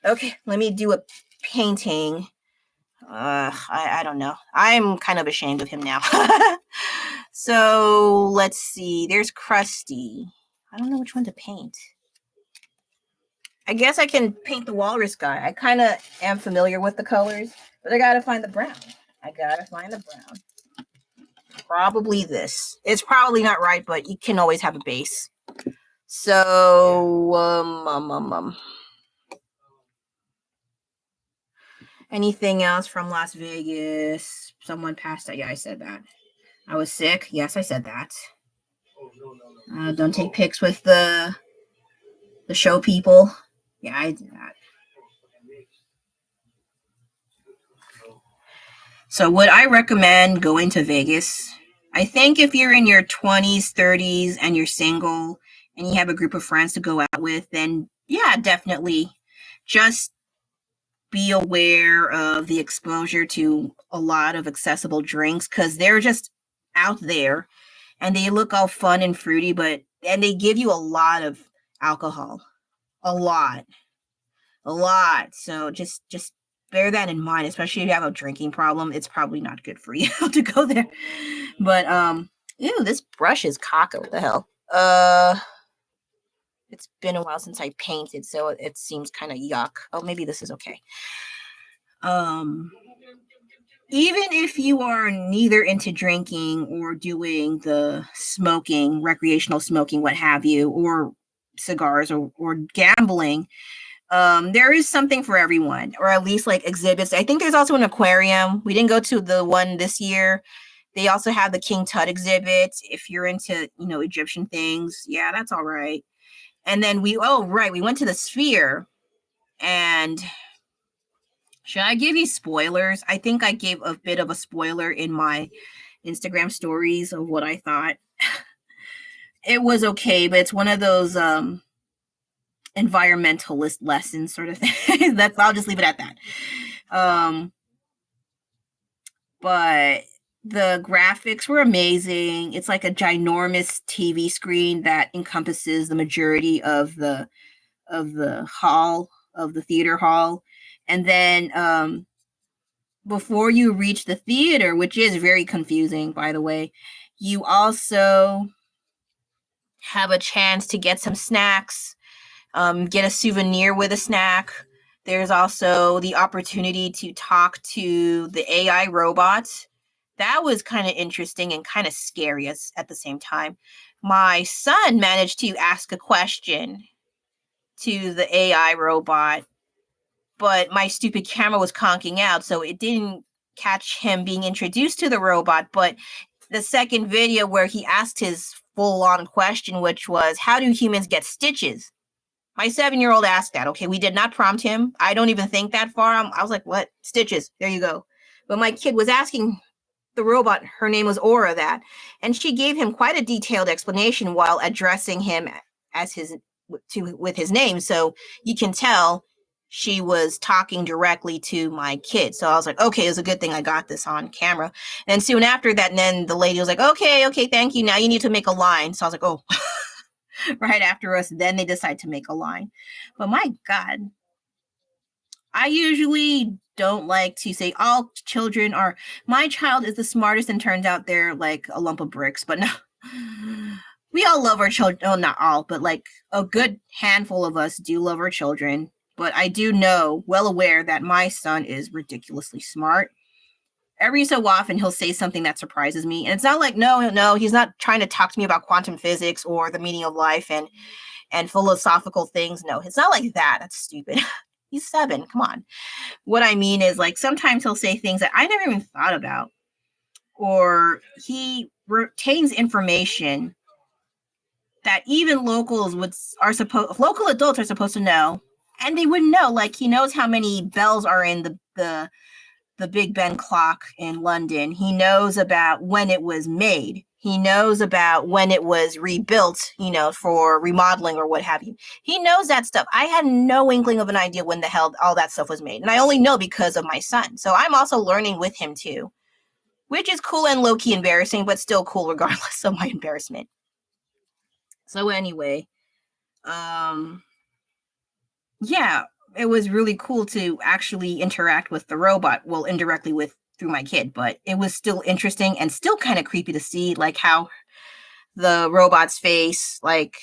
Okay, let me do a painting. I don't know. I'm kind of ashamed of him now. So let's see. There's Krusty. I don't know which one to paint. I guess I can paint the walrus guy. I kind of am familiar with the colors, but I gotta find the brown. Probably this. It's probably not right, but you can always have a base. So, anything else from Las Vegas? Someone passed out. Yeah, I said that. I was sick. Yes, I said that. Don't take pics with the show people. Yeah, I did that. So would I recommend going to Vegas? I think if you're in your 20s, 30s, and you're single and you have a group of friends to go out with, then yeah, definitely just be aware of the exposure to a lot of accessible drinks because they're just out there and they look all fun and fruity, and they give you a lot of alcohol. A lot. A lot. So just bear that in mind, especially if you have a drinking problem. It's probably not good for you to go there. But ew, this brush is caca. What the hell? It's been a while since I painted, so it seems kind of yuck. Oh, maybe this is okay. Even if you are neither into drinking or doing the smoking, recreational smoking, what have you, or cigars or gambling, there is something for everyone, or at least like exhibits. I think there's also an aquarium. We didn't go to the one this year. They also have the King Tut exhibit. If you're into, Egyptian things, yeah, that's all right. And then we went to the Sphere. And should I give you spoilers? I think I gave a bit of a spoiler in my Instagram stories of what I thought. It was okay, but it's one of those environmentalist lessons sort of thing. I'll just leave it at that. But the graphics were amazing. It's like a ginormous TV screen that encompasses the majority of the hall, of the theater hall. And then before you reach the theater, which is very confusing, by the way, you also have a chance to get some snacks, get a souvenir with a snack. There's also the opportunity to talk to the AI robot. That was kind of interesting and kind of scary at the same time. My son managed to ask a question to the AI robot, but my stupid camera was conking out, so it didn't catch him being introduced to the robot. But the second video where he asked his full-on question, which was, how do humans get stitches? My 7-year-old asked that. Okay, we did not prompt him. I don't even think that far. I was like, what? Stitches. There you go. But my kid was asking the robot, her name was Aura, that. And she gave him quite a detailed explanation while addressing him as with his name. So you can tell she was talking directly to my kid. So I was like, okay, it's a good thing I got this on camera. And soon after that, and then the lady was like, okay, thank you. Now you need to make a line. So I was like, oh. Right after us, then they decide to make a line. But my God, I usually don't like to say all children are, my child is the smartest, and turns out they're like a lump of bricks. But no, we all love our children. Oh, not all, but like a good handful of us do love our children. But I do know, well aware, that my son is ridiculously smart. Every so often he'll say something that surprises me. And it's not like, no, he's not trying to talk to me about quantum physics or the meaning of life and philosophical things. No, it's not like that. That's stupid. He's 7. Come on. What I mean is, like, sometimes he'll say things that I never even thought about. Or he retains information that even local adults are supposed to know. And they wouldn't know. Like, he knows how many bells are in the Big Ben clock in London. He knows about when it was made. He knows about when it was rebuilt, for remodeling or what have you. He knows that stuff. I had no inkling of an idea when the hell all that stuff was made. And I only know because of my son. So I'm also learning with him too, which is cool and low-key embarrassing, but still cool regardless of my embarrassment. So anyway, yeah, it was really cool to actually interact with the robot. Well, indirectly through my kid, but it was still interesting and still kind of creepy to see, like, how the robot's face, like,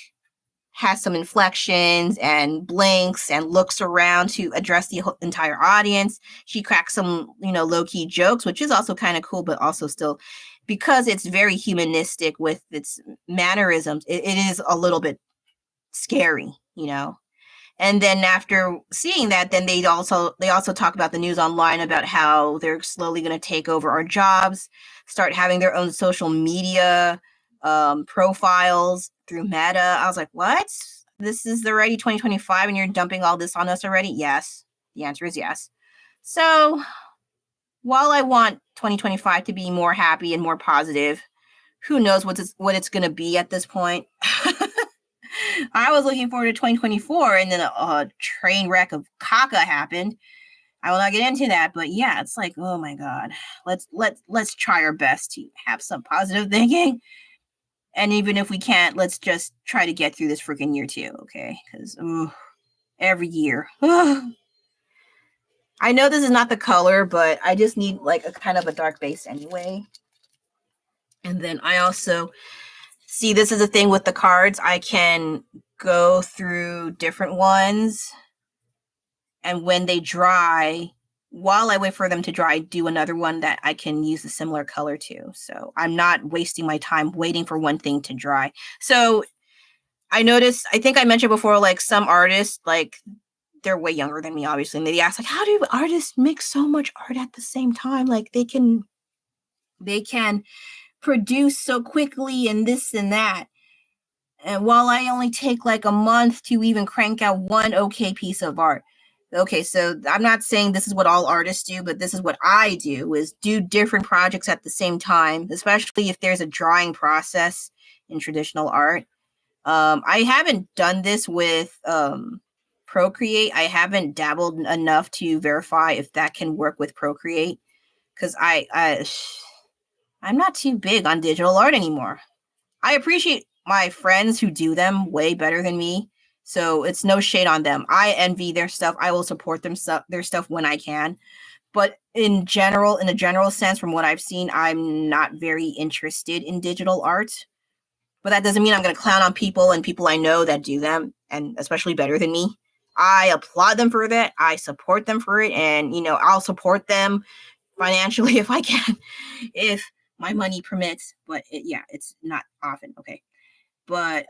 has some inflections and blinks and looks around to address the entire audience. She cracks some, low-key jokes, which is also kind of cool, but also still, because it's very humanistic with its mannerisms, it is a little bit scary, you know. And then after seeing that, then they also talk about the news online about how they're slowly going to take over our jobs, start having their own social media profiles through Meta. I was like, what? This is already 2025 and you're dumping all this on us already? Yes. The answer is yes. So while I want 2025 to be more happy and more positive, who knows what it's going to be at this point. I was looking forward to 2024, and then a train wreck of caca happened. I will not get into that, but yeah, it's like, oh my god, let's try our best to have some positive thinking, and even if we can't, let's just try to get through this freaking year too, okay? Because every year, I know this is not the color, but I just need like a kind of a dark base anyway. And then I also see, this is the thing with the cards. I can go through different ones, and when they dry, while I wait for them to dry, do another one that I can use a similar color to. So I'm not wasting my time waiting for one thing to dry. So I noticed, I think I mentioned before, like some artists, like they're way younger than me, obviously, and they ask, like, how do artists make so much art at the same time? Like they can produce so quickly and this and that. And while I only take like a month to even crank out one okay piece of art. Okay, so I'm not saying this is what all artists do, but this is what I do, is do different projects at the same time, especially if there's a drawing process in traditional art. I haven't done this with Procreate. I haven't dabbled enough to verify if that can work with Procreate, because I'm not too big on digital art anymore. I appreciate my friends who do them way better than me, so it's no shade on them. I envy their stuff. I will support their stuff when I can. But in a general sense, from what I've seen, I'm not very interested in digital art. But that doesn't mean I'm going to clown on people and people I know that do them, and especially better than me. I applaud them for that. I support them for it, and I'll support them financially if I can, if my money permits. But it's not often. Okay. But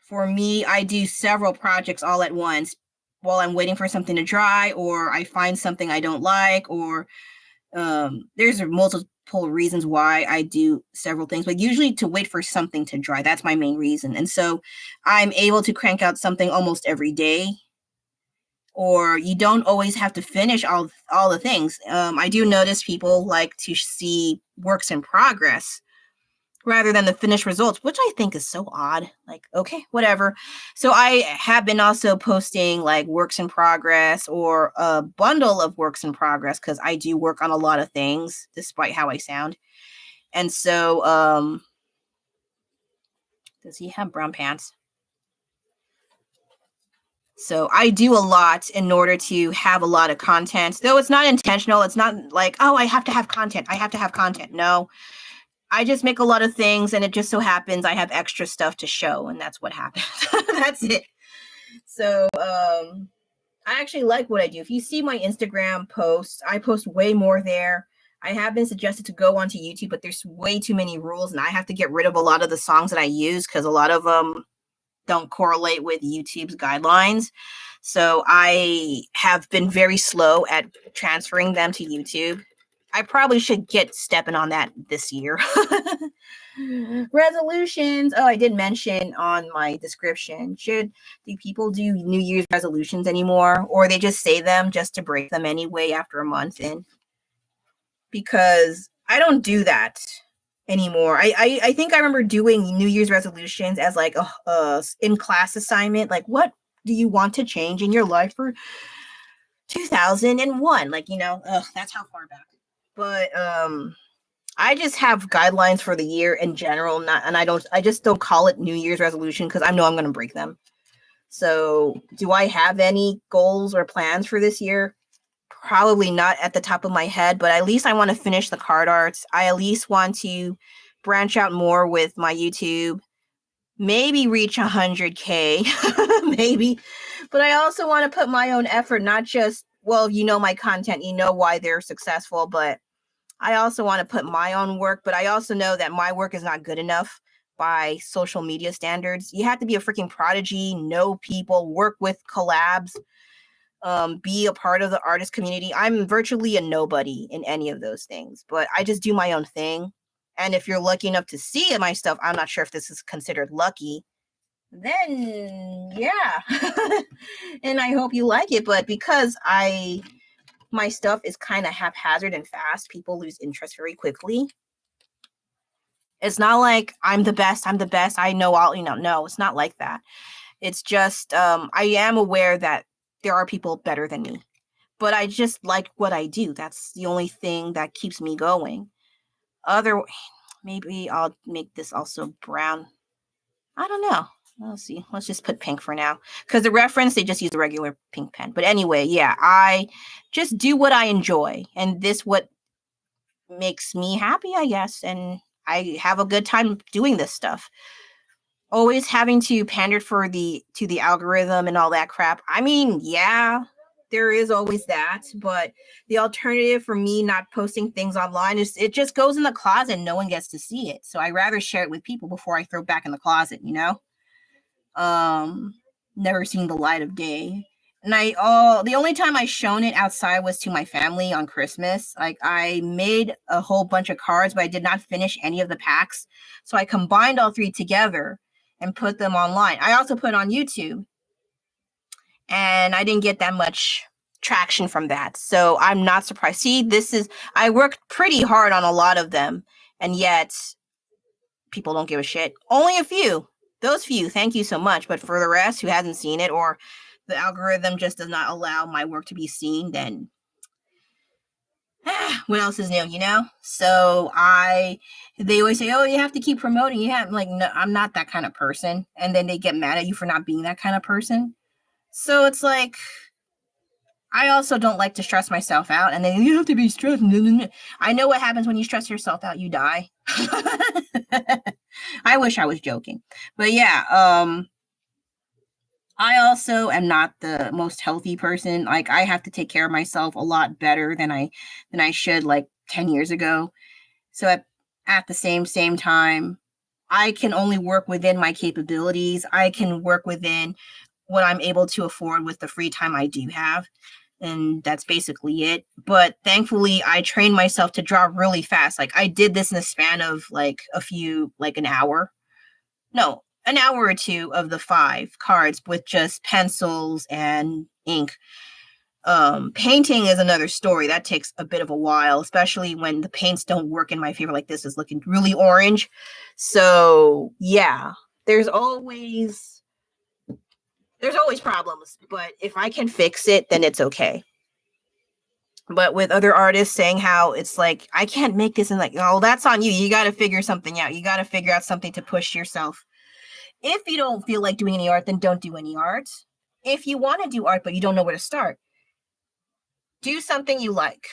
for me, I do several projects all at once while I'm waiting for something to dry, or I find something I don't like, or there's multiple reasons why I do several things, but usually to wait for something to dry. That's my main reason. And so I'm able to crank out something almost every day, or you don't always have to finish all the things. I do notice people like to see works in progress rather than the finished results, which I think is so odd. Like, okay, whatever. So I have been also posting like works in progress or a bundle of works in progress, because I do work on a lot of things despite how I sound. And so does he have brown pants? So I do a lot in order to have a lot of content, though it's not intentional. It's not like, oh, I have to have content. No, I just make a lot of things, and it just so happens I have extra stuff to show, and that's what happens. That's it. So I actually like what I do. If you see my Instagram posts, I post way more there. I have been suggested to go onto YouTube, but there's way too many rules, and I have to get rid of a lot of the songs that I use because a lot of them don't correlate with YouTube's guidelines. So I have been very slow at transferring them to YouTube. I probably should get stepping on that this year. Resolutions. Oh, I did mention on my description. Do people do New Year's resolutions anymore? Or they just say them just to break them anyway after a month in? Because I don't do that anymore. I think I remember doing New Year's resolutions as like a in-class assignment. Like, what do you want to change in your life for 2001? Like, that's how far back. But I just have guidelines for the year in general, I just don't call it New Year's resolution because I know I'm going to break them. So do I have any goals or plans for this year? Probably not at the top of my head, but at least I want to finish the card arts. I at least want to branch out more with my YouTube, maybe reach 100K, maybe. But I also want to put my own effort, not just, well, my content, why they're successful, but I also want to put my own work, but I also know that my work is not good enough. by social media standards. You have to be a freaking prodigy, know people, work with collabs, be a part of the artist community. I'm virtually a nobody in any of those things, but I just do my own thing. And if you're lucky enough to see my stuff, I'm not sure if this is considered lucky, then yeah. And I hope you like it. But because my stuff is kind of haphazard and fast, people lose interest very quickly. It's not like I'm the best, I know all, no, it's not like that. It's just I am aware that there are people better than me, but I just like what I do. That's the only thing that keeps me going. Maybe I'll make this also brown. I don't know. Let's see. Let's just put pink for now. Because the reference, they just use a regular pink pen. But anyway, yeah, I just do what I enjoy. And this what makes me happy, I guess. And I have a good time doing this stuff. Always having to pander to the algorithm and all that crap. I mean, yeah, there is always that. But the alternative for me not posting things online is it just goes in the closet and no one gets to see it. So I rather share it with people before I throw it back in the closet, never seen the light of day. And the only time I shown it outside was to my family on Christmas. Like I made a whole bunch of cards, but I did not finish any of the packs. So I combined all three together and put them online. I also put it on YouTube, and I didn't get that much traction from that. So I'm not surprised. See, I worked pretty hard on a lot of them, and yet people don't give a shit. Only a few. Those few, thank you so much. But for the rest who hasn't seen it, or the algorithm just does not allow my work to be seen, then what else is new, So they always say, oh, you have to keep promoting. No, I'm not that kind of person. And then they get mad at you for not being that kind of person. So it's like, I also don't like to stress myself out. And then you have to be stressed. I know what happens when you stress yourself out. You die. I wish I was joking. But yeah, I also am not the most healthy person. Like I have to take care of myself a lot better than I should like 10 years ago. So at the same time, I can only work within my capabilities. I can work within what I'm able to afford with the free time I do have. And that's basically it. But thankfully, I trained myself to draw really fast. Like I did this in the span of like an hour. No, an hour or two of the 5 cards with just pencils and ink. Painting is another story. That takes a bit of a while, especially when the paints don't work in my favor. Like this is looking really orange. So yeah, there's always problems, but if I can fix it, then it's okay. But with other artists saying how it's like, I can't make this, and like, oh, that's on you. You got to figure something out. You got to figure out something to push yourself. If you don't feel like doing any art, then don't do any art. If you want to do art, but you don't know where to start, do something you like.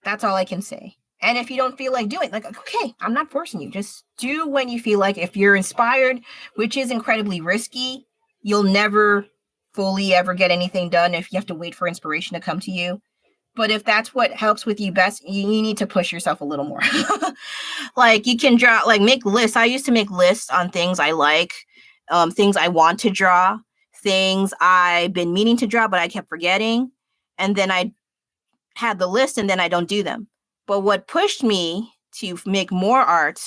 That's all I can say. And if you don't feel like doing, like, okay, I'm not forcing you. Just do when you feel like. If you're inspired, which is incredibly risky, you'll never fully ever get anything done if you have to wait for inspiration to come to you. But if that's what helps with you best, you need to push yourself a little more. Like you can draw, like make lists. I used to make lists on things I like, things I want to draw, things I've been meaning to draw, but I kept forgetting. And then I had the list and then I don't do them. But what pushed me to make more art,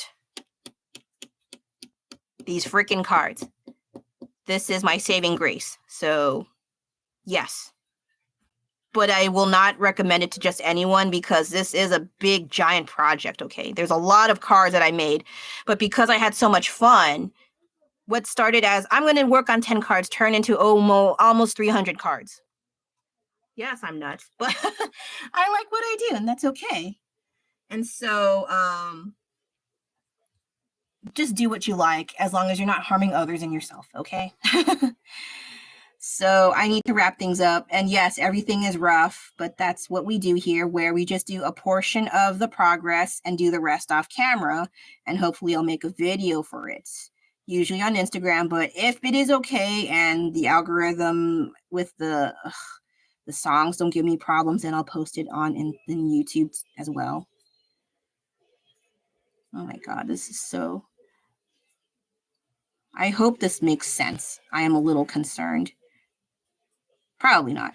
these freaking cards. This is my saving grace. So yes. But I will not recommend it to just anyone because this is a big, giant project, okay? There's a lot of cards that I made, but because I had so much fun, what started as, I'm going to work on 10 cards, turned into almost 300 cards. Yes, I'm nuts, but I like what I do, and that's okay. And so, just do what you like, as long as you're not harming others and yourself, okay? So I need to wrap things up. And yes, everything is rough, but that's what we do here, where we just do a portion of the progress and do the rest off camera. And hopefully I'll make a video for it, usually on Instagram. But if it is okay and the algorithm with the songs don't give me problems, then I'll post it on in YouTube as well. Oh my God, this is so... I hope this makes sense. I am a little concerned. Probably not.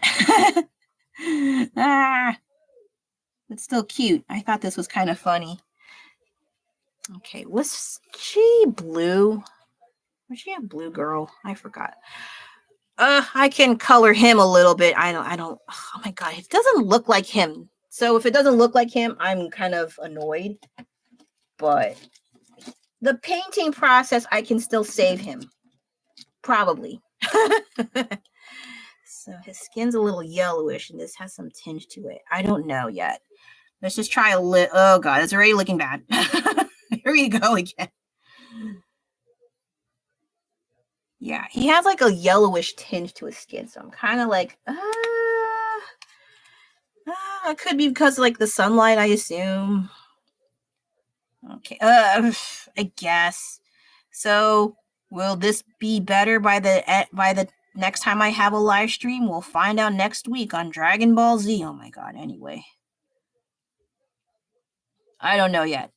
It's still cute. I thought this was kind of funny. Okay, was she blue? Was she a blue girl? I forgot. I can color him a little bit. I don't. Oh my god, it doesn't look like him. So if it doesn't look like him, I'm kind of annoyed. But the painting process, I can still save him. Probably. So his skin's a little yellowish, and this has some tinge to it. I don't know yet. Let's just try a little. Oh god, it's already looking bad. Here we go again. Yeah, he has like a yellowish tinge to his skin, so I'm kind of like, it could be because of like the sunlight, I assume. Okay, I guess. So, will this be better by the next time I have a live stream? We'll find out next week on Dragon Ball Z. Oh my god, anyway. I don't know yet.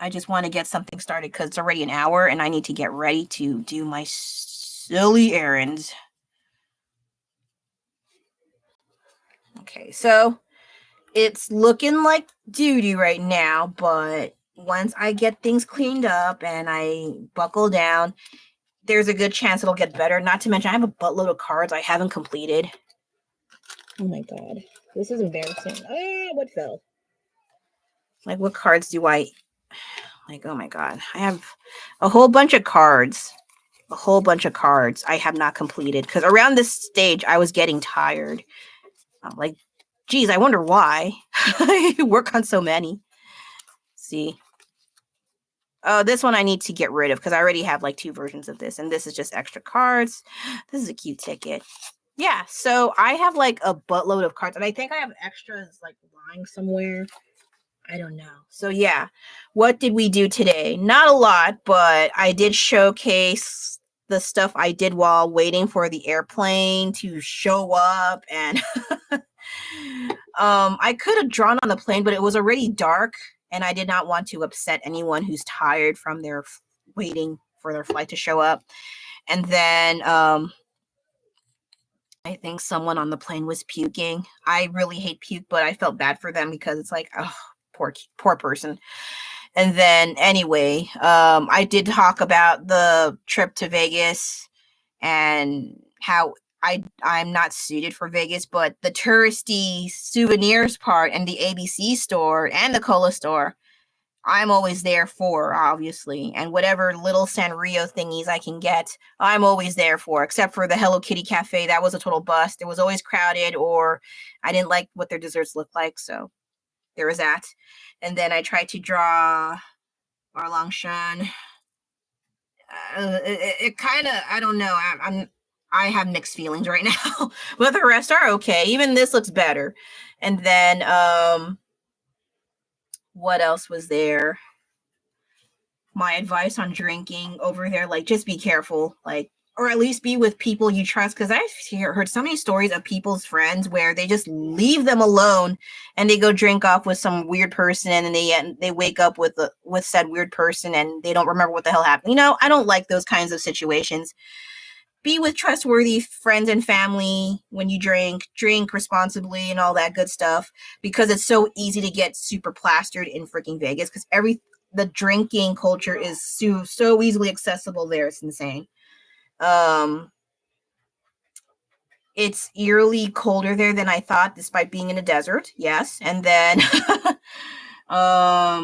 I just want to get something started because it's already an hour and I need to get ready to do my silly errands. Okay, so it's looking like doo-doo right now, but once I get things cleaned up and I buckle down, there's a good chance it'll get better. Not to mention, I have a buttload of cards I haven't completed. Oh my god. This is embarrassing. What fell? Like, what cards do I... Like, oh my god. I have a whole bunch of cards. A whole bunch of cards I have not completed. Because around this stage, I was getting tired. I'm like, geez, I wonder why. I work on so many. See. Oh, this one I need to get rid of because I already have like 2 versions of this. And this is just extra cards. This is a cute ticket. Yeah, so I have like a buttload of cards. And I think I have extras like lying somewhere. I don't know. So yeah, what did we do today? Not a lot, but I did showcase the stuff I did while waiting for the airplane to show up. And I could have drawn on the plane, but it was already dark. And I did not want to upset anyone who's tired from their waiting for their flight to show up. And then I think someone on the plane was puking. I really hate puke, but I felt bad for them because it's like, oh, poor person. And then anyway, I did talk about the trip to Vegas and how I'm not suited for Vegas, but the touristy souvenirs part and the ABC store and the cola store, I'm always there for, obviously. And whatever little Sanrio thingies I can get, I'm always there for, except for the Hello Kitty Cafe. That was a total bust. It was always crowded, or I didn't like what their desserts looked like. So there was that. And then I tried to draw Arlong-Shan. It kind of, I don't know. I have mixed feelings right now, but the rest are okay. Even this looks better. And then, what else was there? My advice on drinking over there, like, just be careful, like, or at least be with people you trust. Because I've heard so many stories of people's friends where they just leave them alone and they go drink off with some weird person, and then they wake up with said weird person and they don't remember what the hell happened. You know, I don't like those kinds of situations. Be with trustworthy friends and family when you drink responsibly and all that good stuff, because it's so easy to get super plastered in freaking Vegas, because the drinking culture is so easily accessible there. It's insane. It's eerily colder there than I thought, despite being in a desert. Yes. And then, yeah,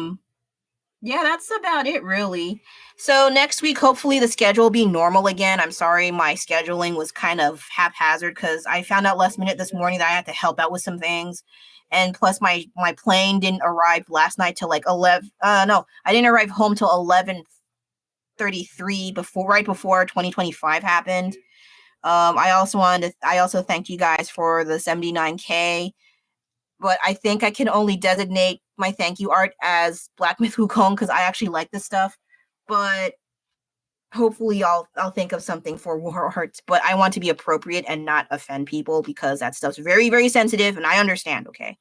that's about it, really. So next week, hopefully the schedule will be normal again. I'm sorry, my scheduling was kind of haphazard because I found out last minute this morning that I had to help out with some things. And plus my plane didn't arrive last night till like 11. No, I didn't arrive home till 11:33 right before 2025 happened. I also thank you guys for the 79K, but I think I can only designate my thank you art as Black Myth Wukong because I actually like this stuff. But hopefully I'll think of something for War Hearts, but I want to be appropriate and not offend people because that stuff's very, very sensitive, and I understand, okay?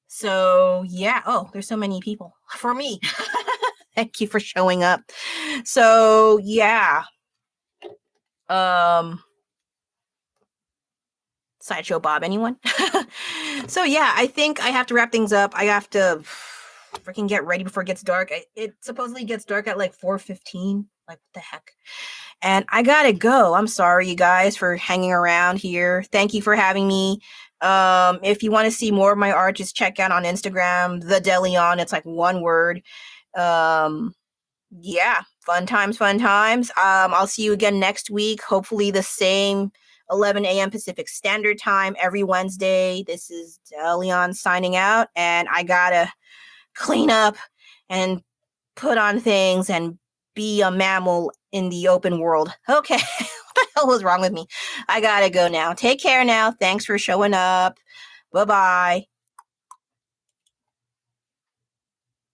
So, yeah. Oh, there's so many people. For me. Thank you for showing up. So yeah. Sideshow Bob, anyone? So yeah, I think I have to wrap things up. I have to freaking get ready before it gets dark. It supposedly gets dark at like 4:15. Like, what the heck? And I gotta go. I'm sorry, you guys, for hanging around here. Thank you for having me. If you want to see more of my art, just check out on Instagram, the Delion. It's like one word. Yeah, fun times, fun times. I'll see you again next week. Hopefully the same 11 a.m. Pacific Standard Time every Wednesday. This is Delion signing out, and I gotta clean up and put on things and be a mammal in the open world. Okay, what the hell was wrong with me? I gotta go now. Take care now. Thanks for showing up. Bye-bye.